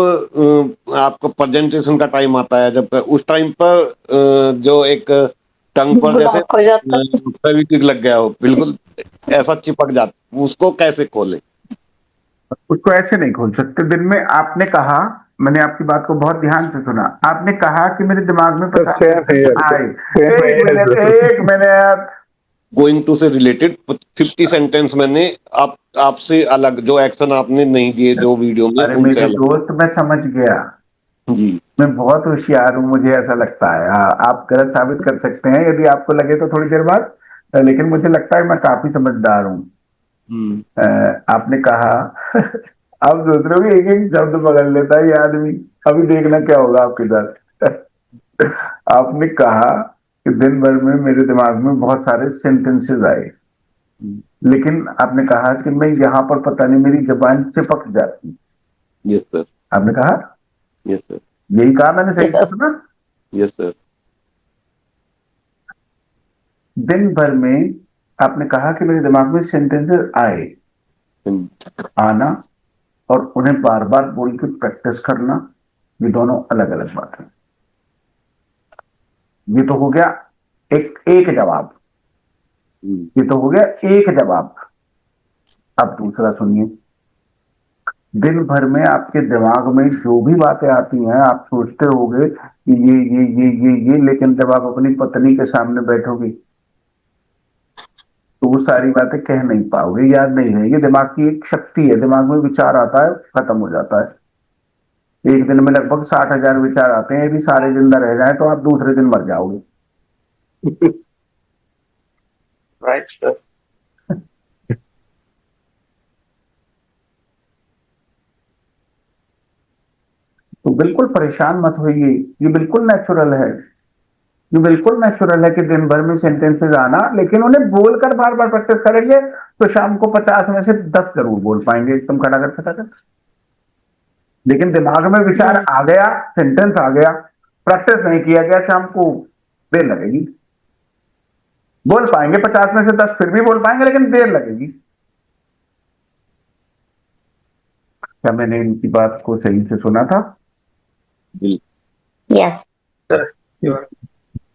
आपका प्रेजेंटेशन का टाइम आता है, जब उस टाइम पर जो एक टंग पर जैसे ब्लॉक हो जाता है। फेविक्विक लग गया हो, बिल्कुल ऐसा चिपक जाता, उसको कैसे खोले? उसको ऐसे नहीं खोल सकते। दिन में आपने कहा, मैंने आपकी बात को बहुत ध्यान से सुना, आपने कहा कि मेरे दिमाग में 50 same here. आए। Same एक here. मिनट, एक मिनट। गोइंग टू से रिलेटेड 50 सेंटेंस मैंने आपसे अलग, जो एक्शन आपने नहीं दिए जो वीडियो में, अरे उनसे मेरे अलग। दोस्त, मैं समझ गया, जी मैं बहुत होशियार हूँ, मुझे ऐसा लगता है। हाँ, आप गलत साबित कर सकते हैं यदि आपको लगे तो थोड़ी देर बाद, लेकिन मुझे लगता है मैं काफी समझदार हूँ। आपने कहा अब सोच रहे हो एक एक शब्द पकड़ लेता है ये आदमी, अभी देखना क्या होगा आपके साथ। आपने कहा कि दिन भर में मेरे दिमाग में बहुत सारे सेंटेंसेस आए, लेकिन आपने कहा कि मैं यहाँ पर पता नहीं मेरी जबान चिपक जाती। यस सर, आपने कहा, यस सर, यही कहा मैंने, सही से सुना? Yes sir. दिन भर में आपने कहा कि मेरे दिमाग में सेंटेंसेस आए, आना और उन्हें बार बार बोल के प्रैक्टिस करना, ये दोनों अलग अलग बात है। ये तो हो गया एक एक जवाब, ये तो हो गया एक जवाब। अब दूसरा सुनिए। दिन भर में आपके दिमाग में जो भी बातें आती हैं, आप सोचते होगे कि ये, लेकिन जब आप अपनी पत्नी के सामने बैठोगे तो वो सारी बातें कह नहीं पाओगे, याद नहीं रहेगी। दिमाग की एक शक्ति है, दिमाग में विचार आता है, खत्म हो जाता है। एक दिन में लगभग 60,000 विचार आते हैं, यदि सारे जिंदा रह जाए तो आप दूसरे दिन मर जाओगे। Right sir. तो बिल्कुल परेशान मत होइए, ये बिल्कुल नेचुरल है, ये बिल्कुल नेचुरल है कि दिन भर में सेंटेंसेस आना, लेकिन उन्हें बोलकर बार बार प्रैक्टिस करेंगे तो शाम को 50 में से 10 जरूर बोल पाएंगे एकदम खटाखट। लेकिन दिमाग में विचार आ गया, सेंटेंस आ गया, प्रैक्टिस नहीं किया गया, शाम को देर लगेगी। बोल पाएंगे 50 में से 10, फिर भी बोल पाएंगे, लेकिन देर लगेगी। क्या मैंने इनकी बात को सही से सुना था? Yes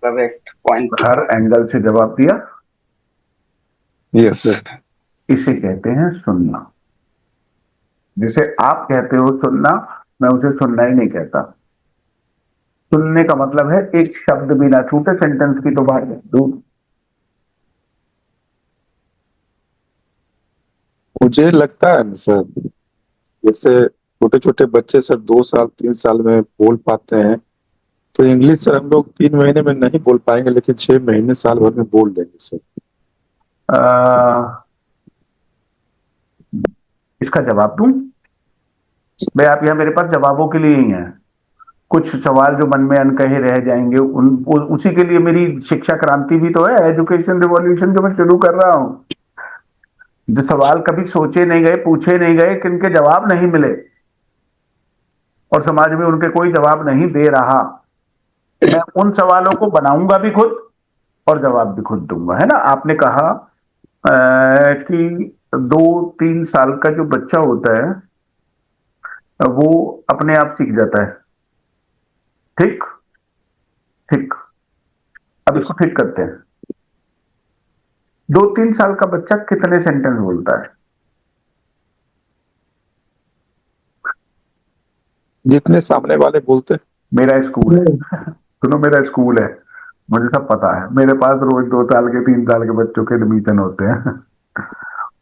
correct point. हर एंगल से जवाब दिया। Yes sir. इसे कहते हैं सुनना। जिसे आप कहते हो सुनना, मैं उसे सुनना ही नहीं कहता। सुनने का मतलब है एक शब्द भी ना छूटे, सेंटेंस की तो बात दूर। मुझे लगता है ना सर, जैसे छोटे छोटे बच्चे सर 2 साल 3 साल में बोल पाते हैं, तो इंग्लिश सर हम लोग 3 महीने में नहीं बोल पाएंगे, लेकिन 6 महीने साल भर में बोल लेंगे सर। इसका जवाब दूं भाई? आप यहाँ मेरे पास जवाबों के लिए ही हैं। कुछ सवाल जो मन में अनकहे रह जाएंगे, उसी के लिए मेरी शिक्षा क्रांति भी तो है, एजुकेशन रिवॉल्यूशन जो मैं शुरू कर रहा हूं। जो सवाल कभी सोचे नहीं गए, पूछे नहीं गए, किनके जवाब नहीं मिले और समाज में उनके कोई जवाब नहीं दे रहा, मैं उन सवालों को बनाऊंगा भी खुद और जवाब भी खुद दूंगा। है ना? आपने कहा कि 2-3 साल का जो बच्चा होता है वो अपने आप सीख जाता है। ठीक ठीक। अब इसको ठीक करते हैं। 2-3 साल का बच्चा कितने सेंटेंस बोलता है? जितने सामने वाले बोलते हैं। मेरा स्कूल है, सुनो, मेरा स्कूल है, मुझे सब पता है। मेरे पास रोज 2 साल के 3 साल के बच्चों के एडमिशन होते हैं।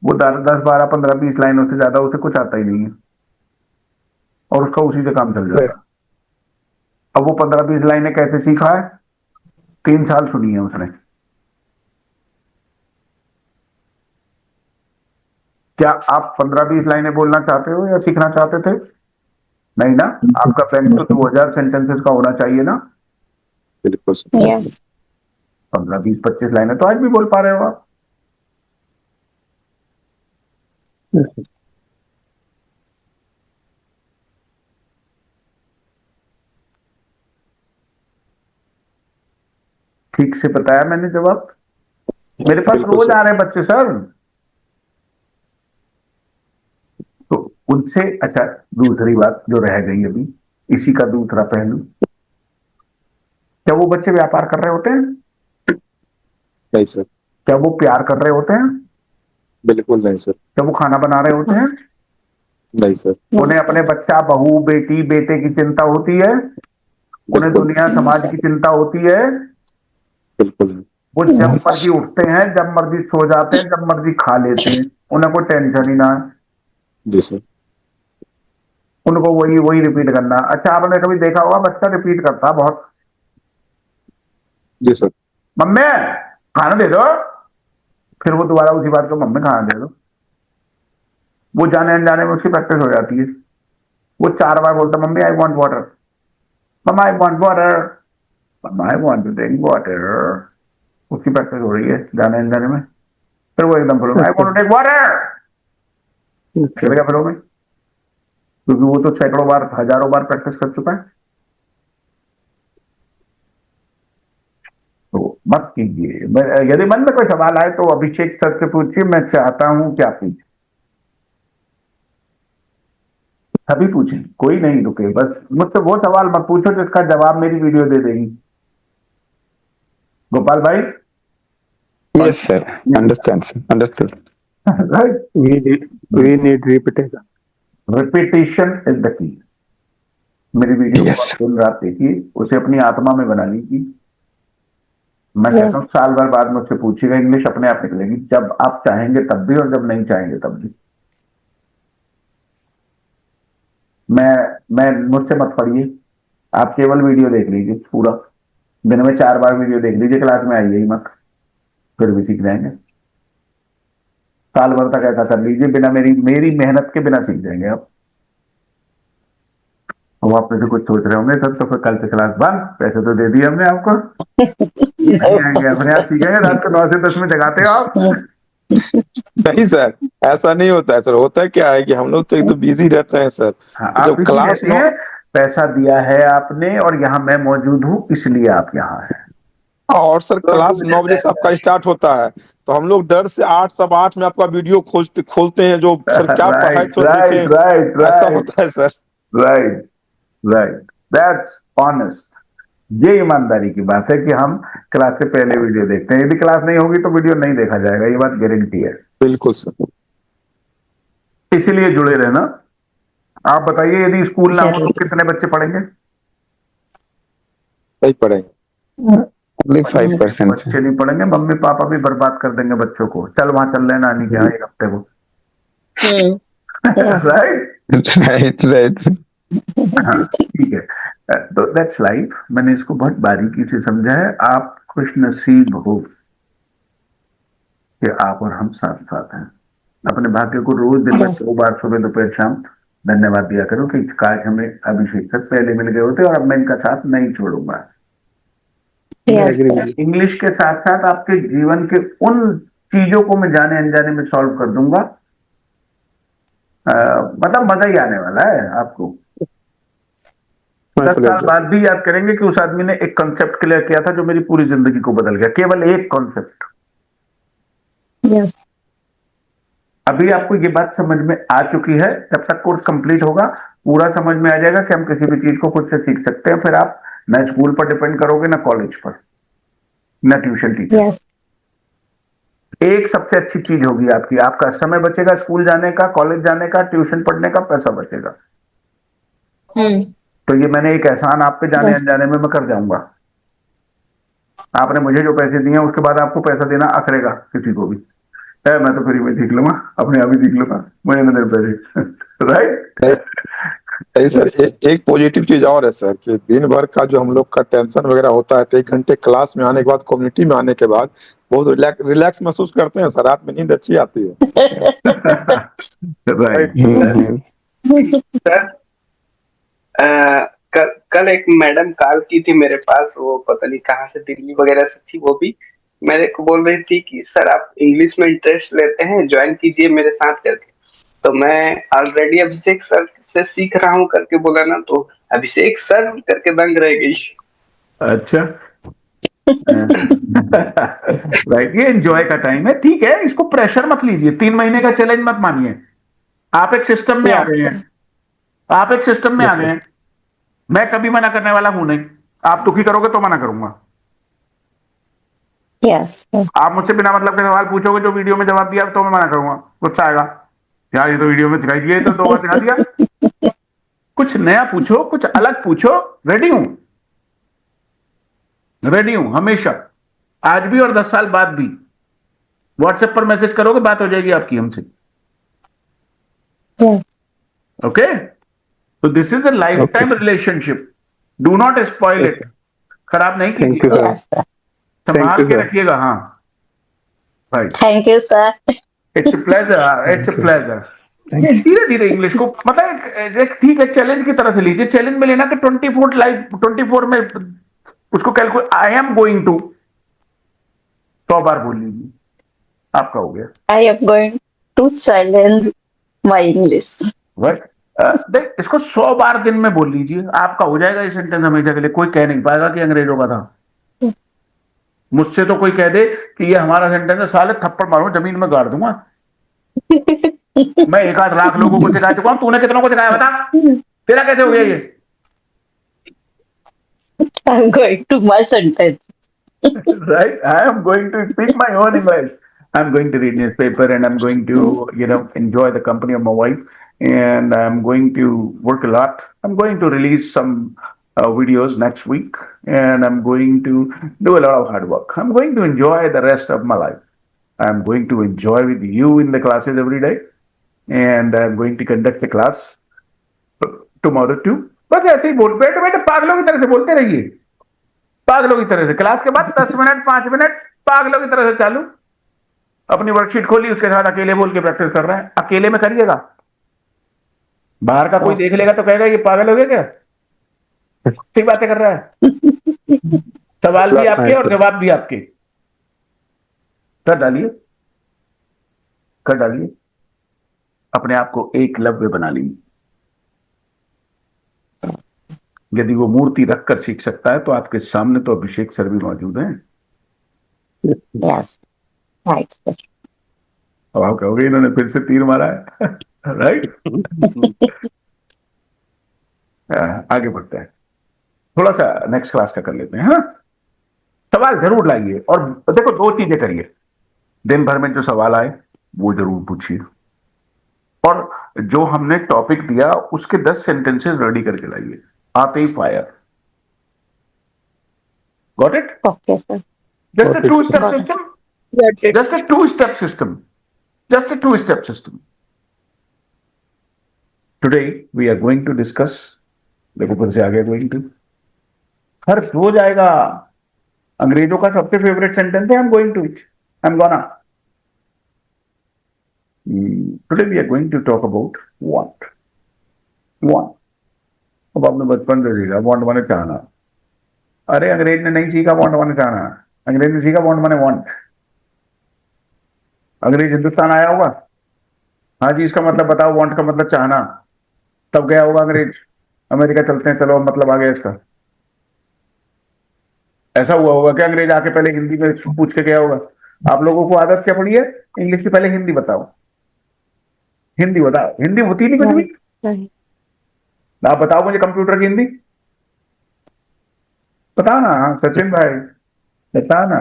वो 10-12-15-20 लाइनों से ज्यादा उसे कुछ आता ही नहीं है और उसका उसी से काम चल जाता है। अब वो 15-20 लाइनें कैसे सीखा है? 3 साल सुनी है उसने। क्या आप 15-20 लाइनें बोलना चाहते हो या सीखना चाहते थे? नहीं ना? आपका बैंक तो 2000 सेंटेंसेस का होना चाहिए ना? बिल्कुल सर। यस 15-20-25 लाइनें तो आज भी बोल पा रहे हो आप। ठीक से बताया मैंने जवाब? मेरे पास बिल्कुल रोज सर। आ रहे हैं बच्चे सर, तो उनसे अच्छा, दूसरी बात जो रह गई अभी, इसी का दूसरा पहलू, क्या वो बच्चे व्यापार कर रहे होते हैं? नहीं सर, क्या वो प्यार कर रहे होते हैं? बिल्कुल नहीं सर। क्या वो खाना बना रहे होते हैं? नहीं सर, उन्हें अपने बच्चा, बहू, बेटी, बेटे की चिंता होती है? उन्हें बिल्कुल दुनिया समाज की चिंता होती है? बिल्कुल नहीं। वो जब मर्जी उठते हैं, जब मर्जी सो जाते हैं, जब मर्जी खा लेते हैं, उन्हें कोई टेंशन ही ना है, जी सर। उनको वही वही रिपीट करना। अच्छा, आपने कभी देखा होगा बच्चा रिपीट करता है बहुत, जी सर। मम्मी खाना दे दो, फिर वो दोबारा उसी बात को, मम्मी खाना दे दो। वो जाने अनजाने में उसकी प्रैक्टिस हो जाती है। वो 4 बार बोलता, mummy I want water, mamma I want water, mamma I want to drink water. उसकी प्रैक्टिस हो रही है जाने अनजाने में। फिर वो एकदम फ्लो में, I want to take water, चल गया फ्लो में, क्योंकि वो तो सैकड़ों बार, हजारों बार प्रैक्टिस कर चुका है। तो मत कीजिए। यदि मन में कोई सवाल आए तो अभिषेक सर से पूछिए, मैं चाहता हूं कि आप पूछिए, सभी पूछें, कोई नहीं रुके। बस मुझसे वो सवाल मत पूछो जिसका जवाब मेरी वीडियो दे देगी। गोपाल भाई, Yes, sir. Understand, sir. Understood. Right, We need repetition. Repetition is the key. मेरी वीडियो Yes, को sir. आप दिन रात देखिए, उसे अपनी आत्मा में बना लीजिए। मैं कहता हूँ साल भर बाद मुझसे पूछिएगा, इंग्लिश अपने आप निकलेगी, जब आप चाहेंगे तब भी और जब नहीं चाहेंगे तब भी। मैं मुझसे मत पढ़िए, आप केवल वीडियो देख लीजिए पूरा, दिन में 4 बार वीडियो देख लीजिए, क्लास में आइए ही मत, फिर भी सीख जाएंगे। साल भर तक ऐसा कर लीजिए, बिना मेरी मेहनत के बिना सीख जाएंगे आप। वो आप में से कुछ सोच रहे होंगे सर तो फिर कल से क्लास बंद, पैसे तो दे दिए हमने आपको, नहीं आएंगे, अपने आप सीखेंगे। रात को 9 से 10 में जगाते हो आप। नहीं सर, ऐसा नहीं होता है सर। होता क्या है कि हम लोग तो एक तो बिजी रहते हैं सर। हाँ, तो आप जब बिजी क्लास रहते हैं, पैसा दिया है आपने और यहाँ मैं मौजूद हूँ, इसलिए आप यहाँ हैं। और सर क्लास 9 बजे से आपका स्टार्ट होता है, तो हम लोग डर से 8 सवा 8 में आपका वीडियो खोलते हैं, जो सर क्या पढ़ाए राइट तो राइट देखें। राइट ऐसा राइट होता है sir. Right right, that's honest. ये ईमानदारी की बात है कि हम क्लास से पहले वीडियो देखते हैं। यदि क्लास नहीं होगी तो वीडियो नहीं देखा जाएगा, ये बात गारंटी है। बिल्कुल सर। इसीलिए जुड़े रहना। आप बताइए, यदि स्कूल ना हो तो कितने बच्चे पढ़ेंगे? नहीं पढ़ेंगे। Only 5%. बच्चे नहीं पढ़ेंगे, मम्मी पापा भी बर्बाद कर देंगे बच्चों को। चल वहां चल रहे नानी के यहाँ एक हफ्ते को, राइट? Right, right. sir. हाँ, ठीक है। तो दैट्स लाइफ। मैंने इसको बहुत बारीकी से समझा है। आप खुश नसीब हो कि आप और हम साथ साथ हैं। अपने भाग्य को रोज दिन में 2 बार, सुबह दोपहर शाम, धन्यवाद दिया करो कि काश हमें अभिषेक सर पहले मिल गए होते और अब मैं इनका साथ नहीं छोड़ूंगा। I agree with you. English के साथ साथ आपके जीवन के उन चीजों को मैं जाने अनजाने में सॉल्व कर दूंगा। मतलब मजा ही आने वाला है आपको। My 10 साल pleasure. बाद भी याद करेंगे कि उस आदमी ने एक कॉन्सेप्ट क्लियर किया था जो मेरी पूरी जिंदगी को बदल गया। केवल एक कॉन्सेप्ट। Yes. अभी आपको ये बात समझ में आ चुकी है। जब तक कोर्स कंप्लीट होगा पूरा समझ में आ जाएगा कि हम किसी भी चीज को खुद से सीख सकते हैं। फिर आप न स्कूल पर डिपेंड करोगे, न कॉलेज पर, न ट्यूशन टीचर। Yes. एक सबसे अच्छी चीज होगी आपकी, आपका समय बचेगा स्कूल जाने का, कॉलेज जाने का, ट्यूशन पढ़ने का, पैसा बचेगा। तो ये मैंने एक एहसान आप पे जाने अनजाने में मैं कर जाऊंगा। आपने मुझे जो पैसे दिए उसके बाद आपको पैसा देना अखरेगा किसी को भी। मैं तो फ्री में सीख लूंगा, अपने आप ही सीख लूंगा, मुझे ना दे पैसे। राइट? नहीं सर, एक पॉजिटिव चीज और है सर कि दिन भर का जो हम लोग का टेंशन वगैरह होता है, तो 1 घंटे क्लास में आने के बाद, कम्युनिटी में आने के बाद बहुत रिलैक्स महसूस करते हैं सर। रात में नींद अच्छी आती है। राइट। सर, कल एक मैडम कॉल की थी मेरे पास, वो पता नहीं कहाँ से, दिल्ली वगैरह से थी। वो भी मेरे को बोल रही थी कि सर आप इंग्लिश में इंटरेस्ट लेते हैं, ज्वाइन कीजिए मेरे साथ करके। तो मैं ऑलरेडी अभिषेक सर से सीख रहा हूँ करके बोला ना, तो अभिषेक सर करके दंग रह गई। अच्छा। राइट, ये एंजॉय का टाइम है, ठीक है, इसको प्रेशर मत लीजिए, 3 महीने का चैलेंज मत मानिए। आप एक सिस्टम में आ Yes, गए sir. हैं, आप एक सिस्टम में आ गए हैं, मैं कभी मना करने वाला हूं नहीं। आप दुखी करोगे तो मना करूंगा। Yes, sir. आप मुझसे बिना मतलब के सवाल पूछोगे, जो वीडियो में जवाब दिया तो मैं मना करूंगा, गुस्सा आएगा, यार ये तो वीडियो में दिखाई दिया, ये तो 2 बार दिखा दिया। कुछ नया पूछो, कुछ अलग पूछो, रेडी हूं, रेडी हूं हमेशा, आज भी और 10 साल बाद भी। व्हाट्सएप पर मैसेज करोगे, बात हो जाएगी आपकी हमसे। Yes. ओके, तो this is a life time relationship, do not spoil it, खराब नहीं थैंक यू कीजिएगा, सर। Yes, sir. संभाल Thank you, के sir. रखिएगा। हाँ, right, Thank you, sir. It's a pleasure, it's a pleasure. धीरे धीरे इंग्लिश को मतलब एक ठीक है, चैलेंज की तरह से लीजिए। चैलेंज में लेना कि 24 लाइफ 24 में उसको calculate, I am going to 100 बार बोल लीजिए, आपका हो गया। I am going to challenge my English. Right, देख इसको 100 बार दिन में बोल लीजिए, आपका हो जाएगा ये सेंटेंस हमेशा के लिए। कोई कह नहीं पाएगा कि अंग्रेजों का था। मुझसे तो कोई कह दे कि ये हमारा सेंटेंस है, साले थप्पड़ मारो जमीन में गाड़ दूंगा। मैं 1 आध लाख लोगों को सिखा चुका हूं, तूने कितनों को सिखाया बता, तेरा कैसे हो गया ये? I'm going to my sentence. Right, I am going to speak my own English. I'm going to read newspaper and I'm going to, enjoy the company of my wife, and I'm going to work a lot. I'm going to release some videos next week, and I'm going to do a lot of hard work. I'm going to enjoy the rest of my life. I'm going to enjoy with you in the classes every day, and I'm going to conduct the class tomorrow too. बस ऐसे ही बोल, बैठे बैठे पागलों की तरह से बोलते रहिए, पागलों की तरह से। क्लास के बाद 10 मिनट 5 मिनट पागलों की तरह से चालू, अपनी वर्कशीट खोली, उसके साथ अकेले बोल के प्रैक्टिस कर रहे हैं। अकेले में करिएगा, बाहर का कोई देख लेगा तो कहेगा ये पागल हो गया क्या, ठीक बातें कर रहा है। सवाल भी आपके और जवाब भी आपके। कर डालिए, कर डालिए, अपने आप को एकलव्य बना लीजिए। यदि वो मूर्ति रखकर सीख सकता है तो आपके सामने तो अभिषेक सर भी मौजूद हैं। Yes. Right, sir. अब आप कहोगे इन्होंने फिर से तीर मारा है। राइट, आगे बढ़ते हैं, थोड़ा सा नेक्स्ट क्लास का कर लेते हैं। हाँ, सवाल जरूर लाइए, और देखो 2 चीजें करिए, दिन भर में जो सवाल आए वो जरूर पूछिए, और जो हमने टॉपिक दिया उसके 10 सेंटेंसेस रेडी करके लाइए, आते ही fire. Got it? Okay, sir. Just a two-step Got it. system. Just a two-step system. Just a two-step system. Today we are going to discuss. देखो फिर से आगे going to. हर रोज आएगा। अंग्रेजों का सबसे फेवरेट सेंटेंस है I'm going to. I'm gonna. Today we are going to talk about want. Want. अब आपने बचपन से सीखा want माने चाहना। अरे अंग्रेज ने नहीं सीखा want माने चाहना, अंग्रेज ने सीखा want माने want। अंग्रेज हिंदुस्तान आया होगा, हाँ जी इसका मतलब बताओ, वांट का मतलब चाहना, तब गया होगा अंग्रेज अमेरिका चलते हैं, चलो मतलब आ गया इसका। ऐसा हुआ होगा कि अंग्रेज आके पहले हिंदी में पूछ के गया होगा, आप लोगों को आदत क्या पड़ी है इंग्लिश की, पहले हिंदी बताओ, हिंदी बताओ, हिंदी होती नहीं कुछ भी। Right. आप बताओ मुझे कंप्यूटर की हिंदी बताओ ना। हाँ सचिन भाई बताओ ना,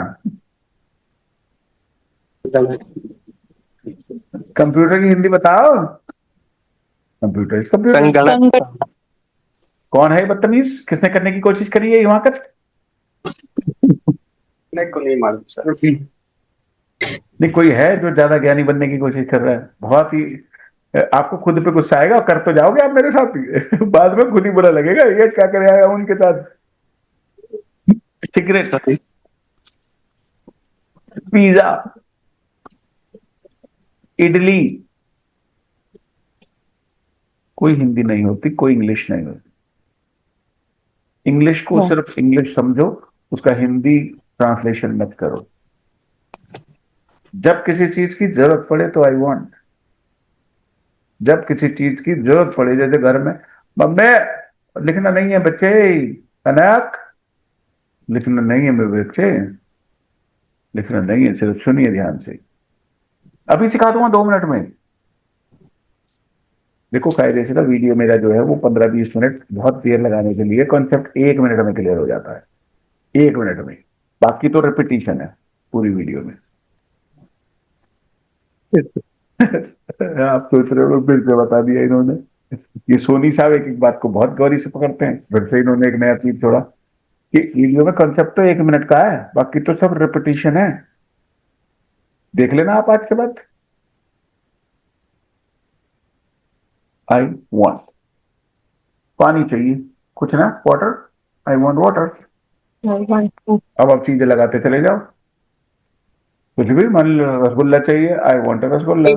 कंप्यूटर की हिंदी बताओ। कंप्यूटर संगणक। कौन है बदतमीज, किसने करने की कोशिश करी है हिमाकत? मेरे को नहीं मालूम सर। नहीं, कोई है जो ज्यादा ज्ञानी बनने की कोशिश कर रहा है, बहुत ही। आपको खुद पे गुस्सा आएगा, कर तो जाओगे आप मेरे साथ ही। बाद में खुद ही बुरा लगेगा, ये क्या कर आया उनके साथ। सिगरेट, पिज्जा, इडली, कोई हिंदी नहीं होती, कोई इंग्लिश नहीं होती। इंग्लिश को सिर्फ इंग्लिश समझो, उसका हिंदी ट्रांसलेशन मत करो। जब किसी चीज की जरूरत पड़े तो आई वांट, जब किसी चीज की जरूरत पड़े, जैसे घर में मम्मी लिखना नहीं है बच्चे, कनक लिखना नहीं है मेरे बच्चे, लिखना नहीं है, सिर्फ सुनिए ध्यान से, अभी सिखा दूंगा 2 मिनट में। देखो कायदे से ना वीडियो मेरा जो है वो 15-20 मिनट बहुत देर लगाने के लिए, कॉन्सेप्ट 1 मिनट में क्लियर हो जाता है, 1 मिनट में। बाकी तो रिपीटिशन है पूरी वीडियो में। आप सोच रहे हो फिर से बता दिया इन्होंने। ये सोनी साहब एक एक बात को बहुत गौरी से पकड़ते हैं, फिर से इन्होंने एक नया चीज छोड़ा कि वीडियो में कॉन्सेप्ट तो 1 मिनट का है, बाकी तो सब रिपीटिशन है। देख लेना आप आज के बाद। आई वॉन्ट, पानी चाहिए, कुछ ना, वाटर, आई वॉन्ट वाटर। अब आप चीजें लगाते चले जाओ, कुछ भी, मान लो रसगुल्ला चाहिए, I want rasgulla.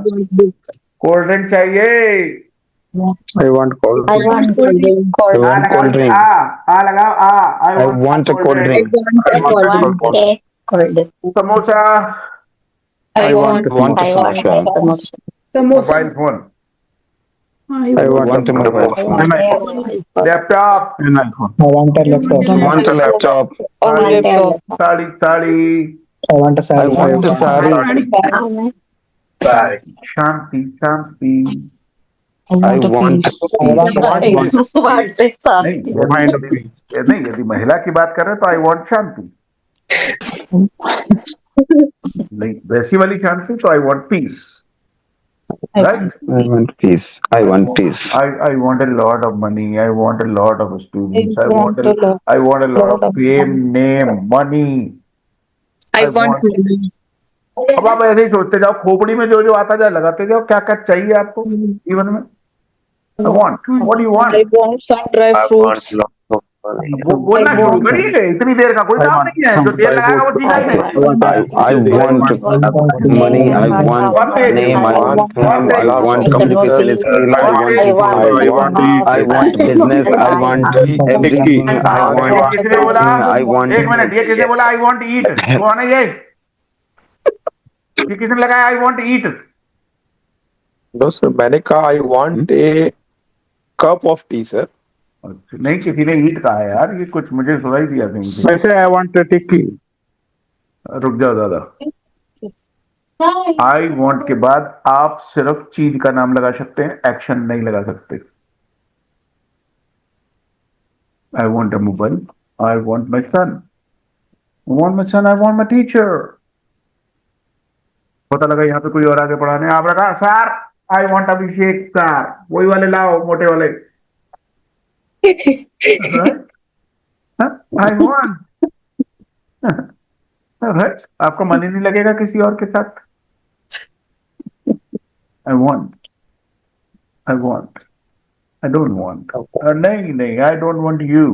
Cold drink चाहिए, I want cold I drink. want cold drink. I ah want लगाओ, cold drink. आ लगाओ, I I want a cold drink. I I want a want cold drink. a cold drink. Samosa, I want I want a I want samosa. Mobile phone, I want Want a a mobile I phone. want an a iPhone. mobile phone. Laptop, An iPhone. I want a laptop. I want a laptop. I want a laptop. Sari sari, I want a I sari. want a sari. Shanti Shanti, I I want a want peace. I want a peace. peace. What is नहीं that? Mind यदि peace. नहीं, यदि महिला की बात कर रहे हैं तो आई वॉन्ट शांति, नहीं वैसी वाली शांति तो I want piece, right. I want peace. I want peace. I want a lot of money, I want a lot of students, I want a lot of lot of fame, name, money, I want। अब आप ऐसे ही सोचते जाओ, खोपड़ी में जो जो आता जाए लगाते जाओ, क्या क्या चाहिए आपको जीवन में। I want, what do you want? I want some dry fruits. वो बोलना शुरू करिए, इतनी देर का कोई I काम want नहीं है, जो some देर dry लगाएगा वो fruits. चीज ही नहीं। I want money. I want name. I want fame. I want communication skill. I want business. I want everything. I want किसने बोला? I want एक मिनट, ये किसने बोला आई वॉन्ट ईट? कौन है ये किसने लगाया I want eat? No sir, मैंने कहा I want a cup of tea sir. नहीं, किसी ने ईट कहा है यार, ये कुछ मुझे सुनाई दिया कहीं से। I say I want a tea. रुक जाओ दादा, आई वॉन्ट के बाद आप सिर्फ चीज का नाम लगा सकते हैं, एक्शन नहीं लगा सकते। I want a mobile, I want my son, I want my son, I want my teacher. पता लगा यहाँ पे कोई और आगे पढ़ाने, आप लगा sir I want Abhishek sir, वही वाले लाओ, मोटे वाले। आई वॉन्ट, आपका मन ही नहीं लगेगा किसी और के साथ। I want, I want, I don't want, नहीं नहीं, I don't want you,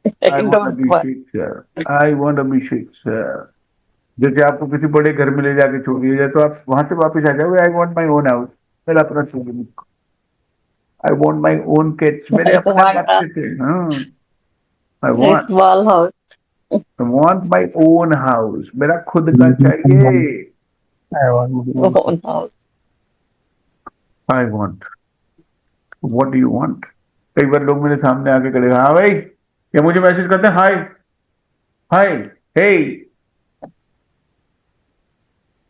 I want Abhishek sir, I want Abhishek sir. जैसे आपको किसी बड़े घर में ले जाके छोड़ दिया जाए तो आप वहां से वापस आ जाओगे, आई वॉन्ट माई ओन हाउस, मेरा अपना चाहिए मुझको, आई वॉन्ट माई ओन किड्स, मेरे अपने बच्चे थे। I want, Small house. I want my own house, मेरा खुद का चाहिए। I want Own house. I want, what do you want? कई बार लोग मेरे सामने आके खड़े, हाँ भाई, या मुझे मैसेज करते हैं हाय हाय हे,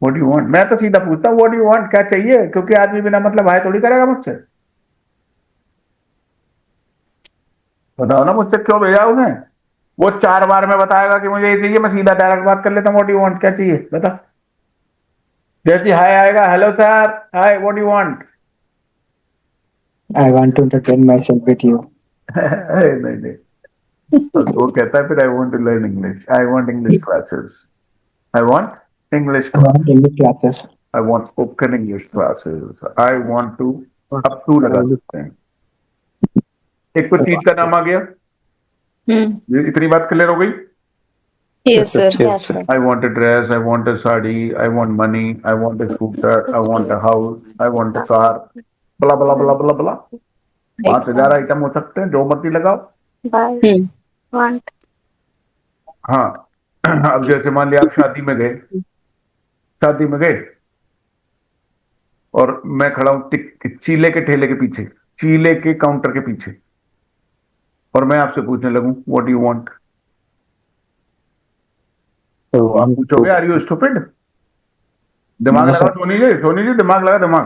what do you want? मैं तो सीधा पूछता हूँ what do you want, क्या चाहिए, क्योंकि आदमी बिना मतलब हाय थोड़ी करेगा मुझसे। बताओ ना मुझसे क्यों भेजा उसने? वो 4 बार में बताएगा कि मुझे ये चाहिए, मैं सीधा डायरेक्ट बात कर लेता हूँ, व्हाट यू वांट, क्या चाहिए बता। जैसे हाय आएगा, hello sir, hi what you want. I want to entertain myself with you. नहीं नहीं, तो वो कहता है फिर I want to learn English, I want English classes, I want English I want English classes. I want spoken English classes, I want to, अब to लगा सकते हैं। एक तो चीज का नाम आ गया, ये इतनी बात क्लियर हो गई। Yes, sir. Yes, sir. I want a dress, I want a sari, I want money, I want a scooter, I want a house, I want a car, blah blah blah blah blah। 5000 item हो सकते हैं, जो मर्जी लगाओ। Want. हाँ, अब जैसे मान लिया आप शादी में गए, शादी में गए, और मैं खड़ा हूं चीले के ठेले के पीछे, चीले के काउंटर के पीछे, और मैं आपसे पूछने लगूं व्हाट डू यू वांट, तो आप पूछोगे आर यू स्टूपिड? दिमाग No, लगा sir. सोनी जी दिमाग लगा दिमाग।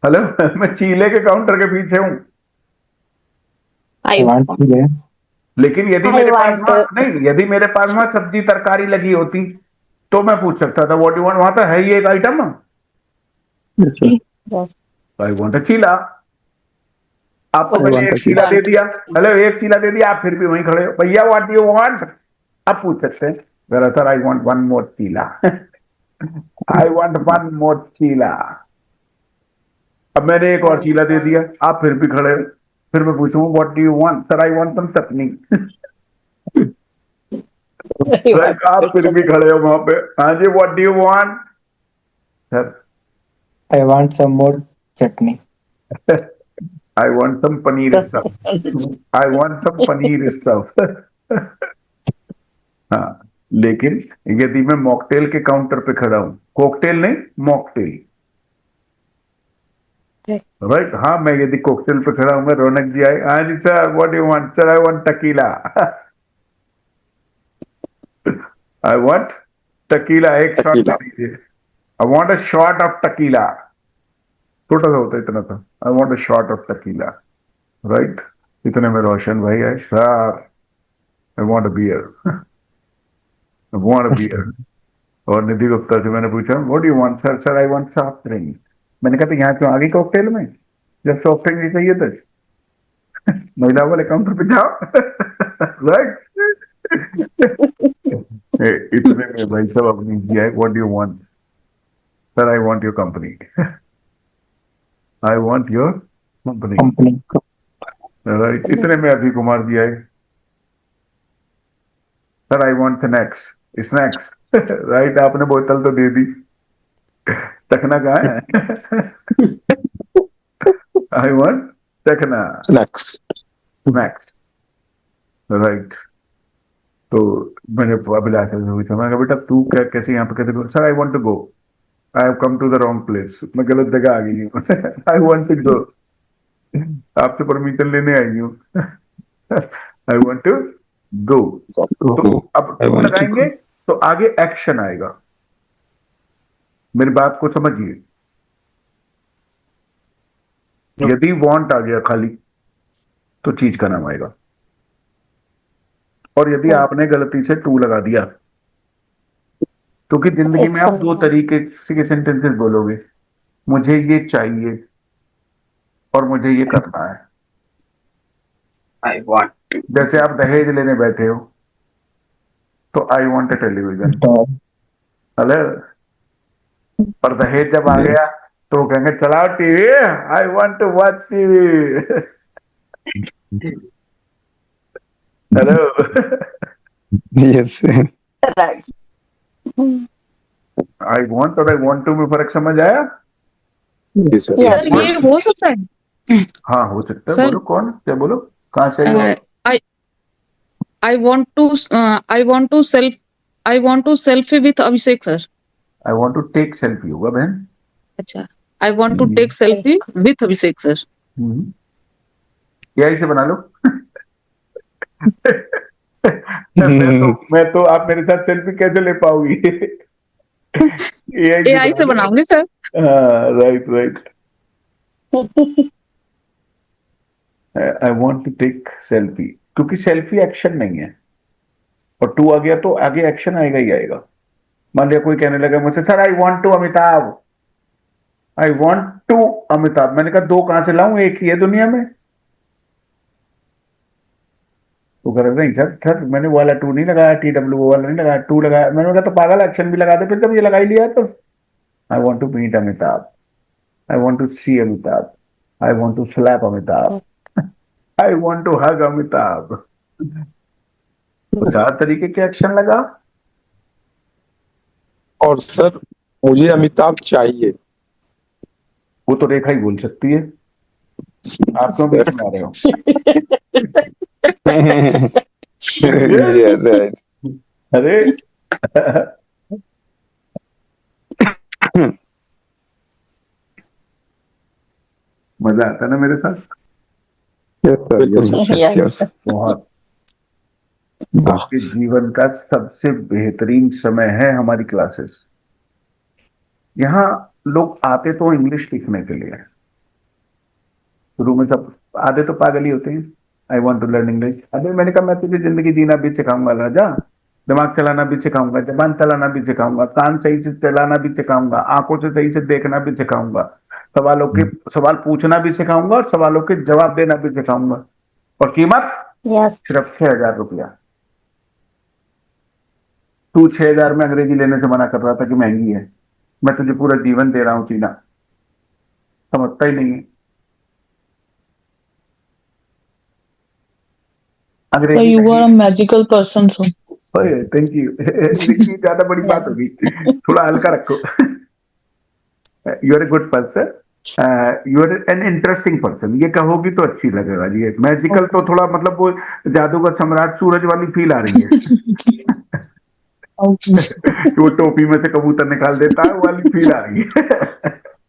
हेलो मैं चीले के काउंटर के पीछे हूं, I want to get. लेकिन यदि I मेरे पास want वहां नहीं, यदि मेरे पास वहां सब्जी तरकारी लगी होती तो मैं पूछ सकता था व्हाट यू वांट, वहां तो है ही एक item, Yes. I want a cheela. आपको I मैंने want एक a चीला दे दिया, हेलो एक चीला दे दिया, आप फिर भी वहीं खड़े हो, भैया व्हाट डू यू वांट, आप पूछ सकते हैं वेरा sir I want one more cheela I want one more cheela. अब मैंने एक और चीला दे दिया, आप फिर भी खड़े हो, फिर मैं पूछूंगा what do you want, sir I want some chutney right, आप फिर भी खड़े हो वहां पे, हाँ जी what do you want sir, I want some more chutney. I want some paneer stuff, I want some paneer stuff हाँ, लेकिन यदि मैं मॉकटेल के काउंटर पे खड़ा हूं, कॉकटेल नहीं मॉकटेल, राइट, हाँ मैं यदि कॉकटेल पे खड़ा हूं, मैं रौनक जी आए, हाँ जी sir what you want, sir I want tequila I want tequila, एक शॉट दे दीजिए, I want a shot of tequila, छोटा सा होता है इतना सा, I want a shot of tequila, right, इतने में रोशन भाई आए, sir I want a beer I want a beer, और निधि गुप्ता से मैंने पूछा what do you want, sir sir I want soft drink, मैंने कहा तो यहाँ क्यों आ गई कॉकटेल में, जब सॉफ्ट ड्रिंक नहीं चाहिए तो महिला वाले काउंटर पे जाओ राइट इतने में भाई साहब अपनी किया है what do you want, sir I want your company I want your company, Company. Right, इतने में अभी कुमार जी आए, sir I want snacks snacks right, आपने बोतल तो दे दी, चखना कहाँ है आई वांट चखना Snacks. स्नैक्स, राइट, तो मैंने अभिलाषा से पूछा, मैं कहा बेटा तू क्या कैसे यहाँ पे कैसे, sir I want to go, I have come to the wrong place, मैं गलत जगह आ गई हूँ आई वांट टू गो, आपसे परमिशन लेने आई हूँ आई वांट टू गो, तो अब I टू want to लगाएंगे तो आगे एक्शन आएगा, मेरी बात को समझिए, यदि वांट आ गया खाली तो चीज का नाम आएगा, और यदि आपने गलती से टू लगा दिया, क्योंकि जिंदगी में आप दो तरीके के सेंटेंसेस बोलोगे, मुझे ये चाहिए और मुझे ये करना है, I want to. जैसे आप दहेज लेने बैठे हो तो I want a television, Dog. Hello, और दहेज जब आ Yes. गया तो वो कहेंगे चलाओ TV, I want to watch TV hello Yes. Right. I want और आई वांट टू में फर्क समझ आया? Yes, sir. Yes. सर ये हो सकता है हाँ हो सकता है, सर, बोलो कौन क्या बोलो, कहाँ से आई हो? I want to selfie with Abhishek sir. I want to take selfie होगा बहन, अच्छा, I want to take selfie with Abhishek sir. AI से बना लो मैं तो आप मेरे साथ सेल्फी कैसे ले पाओगी एआई से बनाऊंगी sir. Right right, I want to take selfie, क्योंकि सेल्फी एक्शन नहीं है, और टू आ गया तो आगे एक्शन आएगा ही आएगा। मान लिया कोई कहने लगा मुझसे sir I want to Amitabh, I want to Amitabh, मैंने कहा दो कहां से लाऊं, एक ही है दुनिया में, तो कह रहा नहीं सर सर मैंने वाला टू नहीं लगाया, TW वाला नहीं लगाया, टू लगाया, मैंने कहा तो पागल एक्शन भी लगा दे फिर, जब ये लगा ही लिया तो I want to meet Amitabh, I want to see Amitabh, I want to slap Amitabh, I want to hug Amitabh, तो चार तरीके के एक्शन लगा। और सर मुझे अमिताभ चाहिए। वो तो रेखा ही बोल सकती है, आप क्यों बीच में आ रहे हो? Yes, right. अरे मजा आता है ना मेरे साथ? Yes, sir. बिल्कुल Yes. सर। yes. बहुत। आपके जीवन का सबसे बेहतरीन समय है हमारी क्लासेस। यहाँ लोग आते तो इंग्लिश सीखने के लिए, शुरू में सब आधे तो पागल ही होते हैं, I want to learn English. अरे मैंने कहा मैं तुझे जिंदगी जीना भी सिखाऊंगा राजा, दिमाग चलाना भी सिखाऊंगा, जबान चलाना भी सिखाऊंगा, कान सही से चलाना भी सिखाऊंगा, आंखों से सही से देखना भी सिखाऊंगा, सवाल पूछना भी सिखाऊंगा और सवालों के जवाब देना भी सिखाऊंगा। और कीमत Yes. सिर्फ 6,000 रुपया। तू 6,000 में अंग्रेजी लेने से मना कर रहा था कि महंगी है, मैं तुझे पूरा जीवन दे रहा हूं चीना, समझता ही नहीं है। So अंग्रेजी you are a नहीं। magical person, so. Thank you. इतनी ज्यादा बड़ी बात होगी, थोड़ा हल्का रखो। You are a good person, you are an interesting person, ये कहोगी तो अच्छी लगेगा जी। मैजिकल तो थोड़ा मतलब वो जादूगर सम्राट सूरज वाली फील आ रही है। Okay. वो टोपी में से कबूतर निकाल देता है, वो वाली फील आ रही है।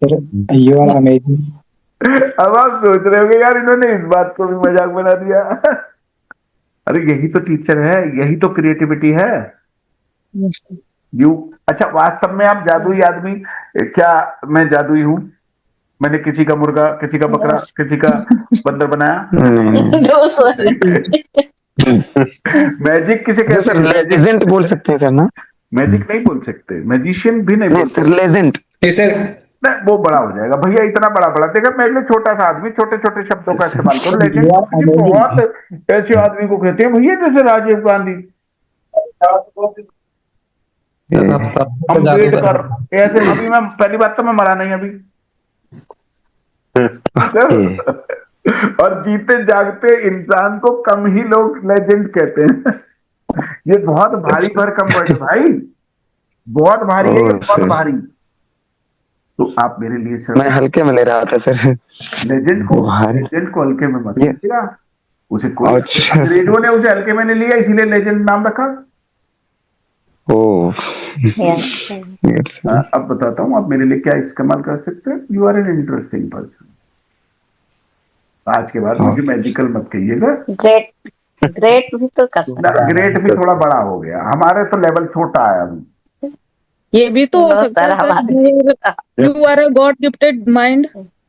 Sir, you are amazing. अब आप सोच रहे होंगे यार इन्होंने इस बात को भी मजाक बना दिया। अरे यही तो टीचर है, यही तो क्रिएटिविटी है। Yes, sir. यू अच्छा, वास्तव में आप जादुई आदमी, क्या मैं जादुई हूं? मैंने किसी का मुर्गा, किसी का बकरा, किसी का बंदर बनाया? No, sorry. मैजिक किसे सर कहते हैं? लेजेंड बोल सकते हैं सर ना? मैजिक नहीं बोल सकते, मैजिशियन भी नहीं नहीं बोल सर, लेजेंड। सकते, वो बड़ा हो जाएगा भैया, इतना बड़ा बड़ा देखा, मेरे लिए छोटा सा आदमी छोटे छोटे शब्दों का इस्तेमाल करो। लेजेंड You तो are किसी amazing. बहुत ऐसे आदमी को कहते हैं भैया, जैसे राजीव गांधी, अम्बेडकर, ऐसे। अभी मैं पहली बात तो मैं मरा नहीं अभी। और जीते जागते इंसान को कम ही लोग लेजेंड कहते हैं। ये बहुत भारी भरकम वर्ड है भाई, बहुत भारी है ये, बहुत भारी। तो आप मेरे लिए सिर्फ मैं हल्के में ले रहा था सर। लेजेंड को हल्के में मत ये- लीजिएगा। उसे कोई, अच्छा। अंग्रेजों ने उसे हल्के में नहीं लिया, इसीलिए लेजेंड नाम रखा। ओह Yes. yes, sir. अब बताता हूँ आप मेरे लिए क्या इस्तेमाल कर सकते हैं। You are an interesting person. आज के बाद मुझे मैजिकल मत कहिएगा। Great. Great भी तो कर सकते ना, ग्रेट भी थोड़ा बड़ा हो गया, हमारे तो लेवल छोटा है अभी। ये भी तो हो No, सकता sir, है सर, हमारे you are a god gifted mind.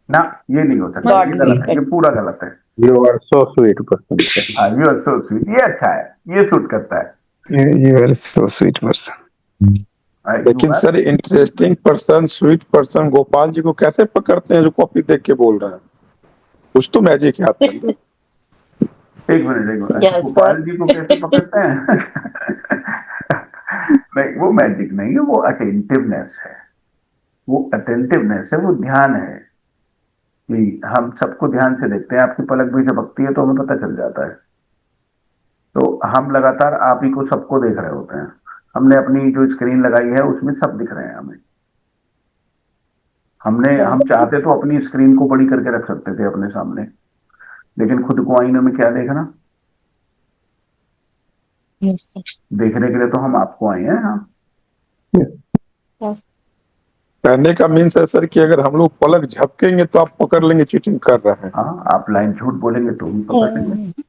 ना, ये नहीं हो सकता, ये गलत है, ये पूरा गलत है। You are so sweet person, sir. You are so sweet, ये अच्छा है, ये सूट करता है। You are so sweet person. लेकिन sir interesting person, sweet person Gopal ji को कैसे पकड़ते हैं जो कॉपी देख के बोल रहे हैं? कुछ तो मैजिक है आपके अंदर। एक मिनट, Yes, गोपाल जी को कैसे पकड़ते हैं? नहीं, वो मैजिक नहीं है, वो अटेंटिवनेस है, वो अटेंटिवनेस है, वो ध्यान है कि हम सबको ध्यान से देखते हैं। आपकी पलक भी झपकती है तो हमें पता चल जाता है। तो हम लगातार आप ही को सबको देख रहे होते हैं। हमने अपनी जो स्क्रीन लगाई है उसमें सब दिख रहे हैं हमें। हम चाहते तो अपनी स्क्रीन को बड़ी करके रख सकते थे अपने सामने, लेकिन खुद को आईने में क्या देखना? Yes, sir. देखने के लिए तो हम आपको आए हैं। हाँ, कहने का मीन्स है सर कि अगर हम लोग पलक झपकेंगे तो आप पकड़ लेंगे चीटिंग कर रहे हैं। हाँ, आप लाइन झूठ बोलेंगे तो हम पकड़ लेंगे।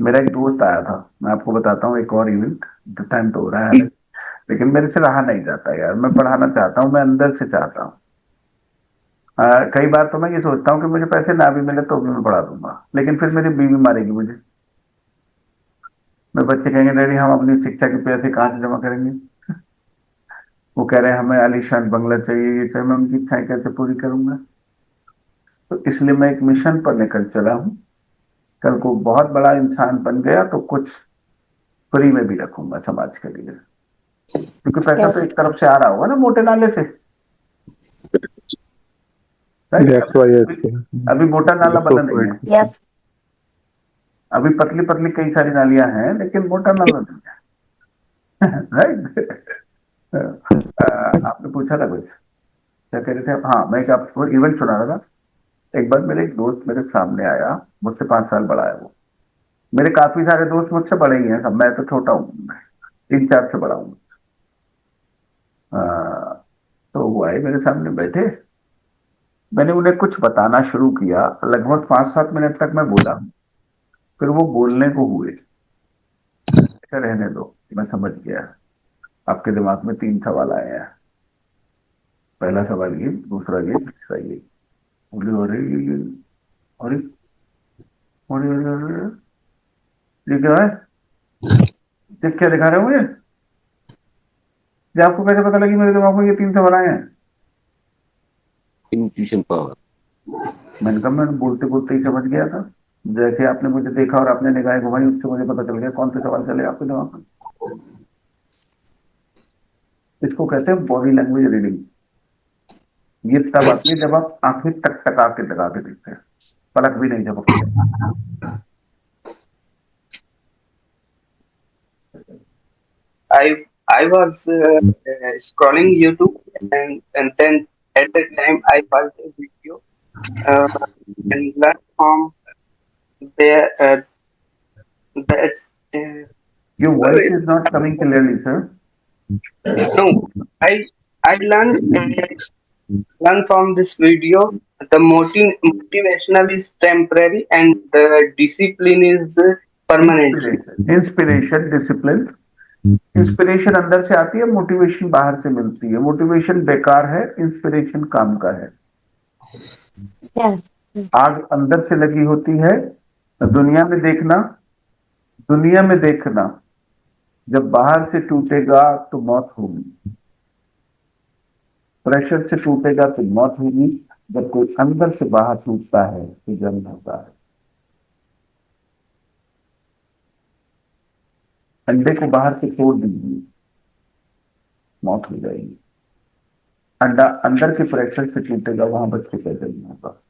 मेरा एक दोस्त आया था, मैं आपको बताता हूँ, एक और इवेंट, टाइम तो हो रहा है, लेकिन मेरे से रहा नहीं जाता यार। मैं पढ़ाना चाहता हूँ, मैं अंदर से चाहता हूँ। कई बार तो मैं ये सोचता हूँ कि मुझे पैसे ना भी मिले तो भी मैं पढ़ा दूंगा, लेकिन फिर मेरी बीवी मारेगी मुझे। मेरे बच्चे कहेंगे डैडी हम अपनी शिक्षा के पैसे कहाँ से जमा करेंगे? वो कह रहे हैं हमें आलीशान बंगला चाहिए, ये चाहिए, मैं उनकी इच्छाएं कैसे पूरी करूंगा? तो इसलिए मैं एक मिशन पर निकल चला हूँ। कल को बहुत बड़ा इंसान बन गया तो कुछ फ्री में भी रखूंगा समाज के लिए, क्योंकि पैसा तो एक तरफ से आ रहा होगा ना, मोटे नाले से। That's why I say. अभी मोटा नाला बना नहीं है, Yes. अभी पतली पतली कई सारी नालियां हैं, लेकिन मोटा नाला नहीं है। राइट? आपने पूछा था कुछ, क्या कह रहे थे? हाँ, मैं एक आपको इवेंट सुना रहा था। एक बार मेरे एक दोस्त मेरे सामने आया, मुझसे 5 साल बड़ा है वो। मेरे काफी सारे दोस्त मुझसे बड़े ही हैं सब, मैं तो छोटा हूँ, 3-4 से बड़ा हूँ। तो वो आए मेरे सामने बैठे, मैंने उन्हें कुछ बताना शुरू किया, लगभग 5-7 मिनट तक मैं बोला, फिर वो बोलने को हुए। ऐसा रहने दो, मैं समझ गया। आपके दिमाग में 3 सवाल आए हैं, पहला सवाल ये, दूसरा ये, तीसरा ये। बोले अरे ये अरे अरे अरे अरे, ये क्या है, ये क्या दिखा रहे हो मुझे? ये आपको कैसे पता लगी मेरे दिमाग में ये 3 सवाल आए हैं? Intuition power. मैंने कहा मैं बोलते बोलते ही समझ गया था, जैसे आपने मुझे देखा और आपने निगाहें घुमाई, उससे मुझे पता चल गया कौन से सवाल चले आपके दिमाग में। इसको कहते हैं बॉडी लैंग्वेज रीडिंग। ये तब आती है जब आप आंखें टक टका के लगा के देखते हैं, पलक भी नहीं झपकते। I was scrolling YouTube, and then at that time I watched a video and learned from there that Your voice is not coming clearly, sir. no, I learned from this video. The motivational is temporary and the discipline is permanent. Inspiration, discipline. Inspiration अंदर से आती है, motivation बाहर से मिलती है। Motivation बेकार है, इंस्पिरेशन काम का है। आग अंदर से लगी होती है। दुनिया में देखना, जब बाहर से टूटेगा तो मौत होगी। प्रेशर से टूटेगा तो मौत होगी, जब कोई अंदर से बाहर टूटता है तो जन्म होता है। अंडे को बाहर से तोड़ दीजिए, मौत हो जाएगी। अंडा अंदर के प्रेशर से टूटेगा, वहां बच्चे का जन्म होगा।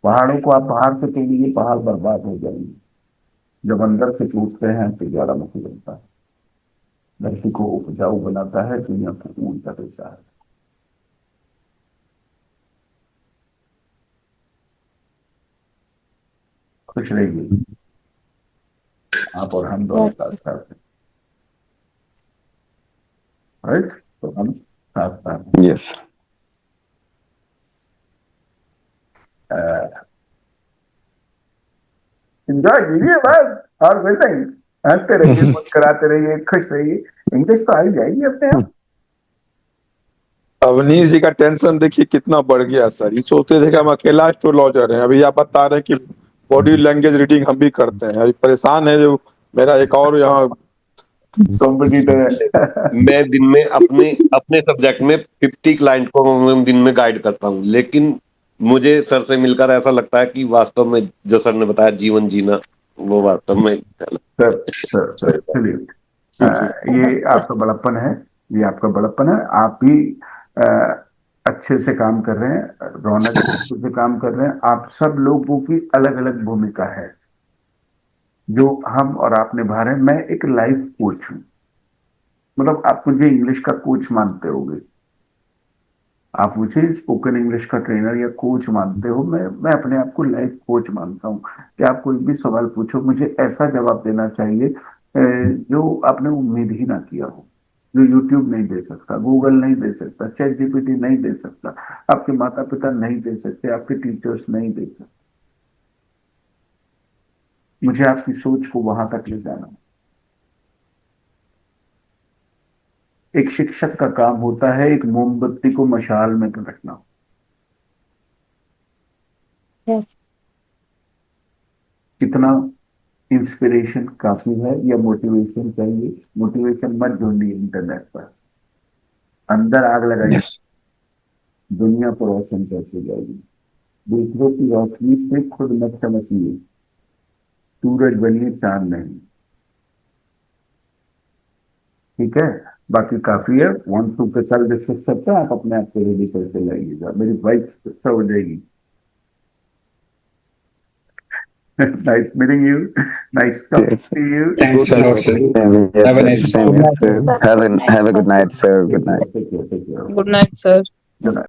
पहाड़ों को आप बाहर से तोड़िए, पहाड़ बर्बाद हो जाएंगे। जब अंदर से टूटते हैं तो ज्वालामुखी बनता है, धरती को उपजाऊ बनाता है, दुनिया को ऊर्जा देता है। खुश रहिए, आप और हम दोनों साथ साथ हैं, राइट? तो हम साथ साथ हैं। Yes. एंजॉय कीजिए बस, और कोई नहीं। हंसते रहिए, मुस्कुराते रहिए, खुश रहिए, इंग्लिश तो आ ही जाएगी अपने आप। अवनीश जी का टेंशन देखिए कितना बढ़ गया सर। ये सोचते थे कि हम अकेला एस्ट्रोलॉजर हैं, अभी आप बता रहे हैं कि बॉडी लैंग्वेज रीडिंग हम भी करते हैं। अभी परेशान है जो मेरा एक और यहाँ कॉम्पिटिटर। मैं दिन में अपने सब्जेक्ट में 50 क्लाइंट को मैं दिन में गाइड करता हूँ, लेकिन मुझे सर से मिलकर ऐसा लगता है कि वास्तव में जो सर ने बताया जीवन जीना, वो वास्तव में सर चलिए, ये आपका बड़प्पन है, ये आपका बड़प्पन है। आप भी अच्छे से काम कर रहे हैं, रौनक अच्छे से काम कर रहे हैं। आप सब लोगों की अलग अलग भूमिका है जो हम और आप निभा रहे हैं। मैं एक लाइफ कोच हूँ, मतलब आप मुझे इंग्लिश का कोच मानते होगे, आप मुझे स्पोकन इंग्लिश का ट्रेनर या कोच मानते हो, मैं अपने आप को लाइफ कोच मानता हूँ कि आप कोई भी सवाल पूछो, मुझे ऐसा जवाब देना चाहिए जो आपने उम्मीद ही ना किया हो, जो यूट्यूब नहीं दे सकता, गूगल नहीं दे सकता, चैट जीपीटी नहीं दे सकता, आपके माता पिता नहीं दे सकते, आपके टीचर्स नहीं दे सकते। मुझे आपकी सोच को वहां तक ले जाना। एक शिक्षक का काम होता है एक मोमबत्ती को मशाल में पलटना। कितना इंस्पिरेशन काफी है या मोटिवेशन चाहिए? मोटिवेशन मत ढूंढिए इंटरनेट पर, अंदर आग लगाइए। Yes. दुनिया पर रोशन कैसे जाएगी? दूसरों की रोशनी से खुद मत चमकिए, सूरज बनिए, चांद नहीं। ठीक है, बाकी काफी है। 1 2 के साथ डिस्कस करते हैं, आप अपने आप को रेडी करके लाइएगा, मेरी वाइफ गुस्सा हो जाएगी। Nice meeting you. Nice talking Yes. to you. Thanks a lot, sir. Yes, Have a sir. nice Same here, sir. Have a good night, sir. Good night. Take care. Good night, sir. Good night.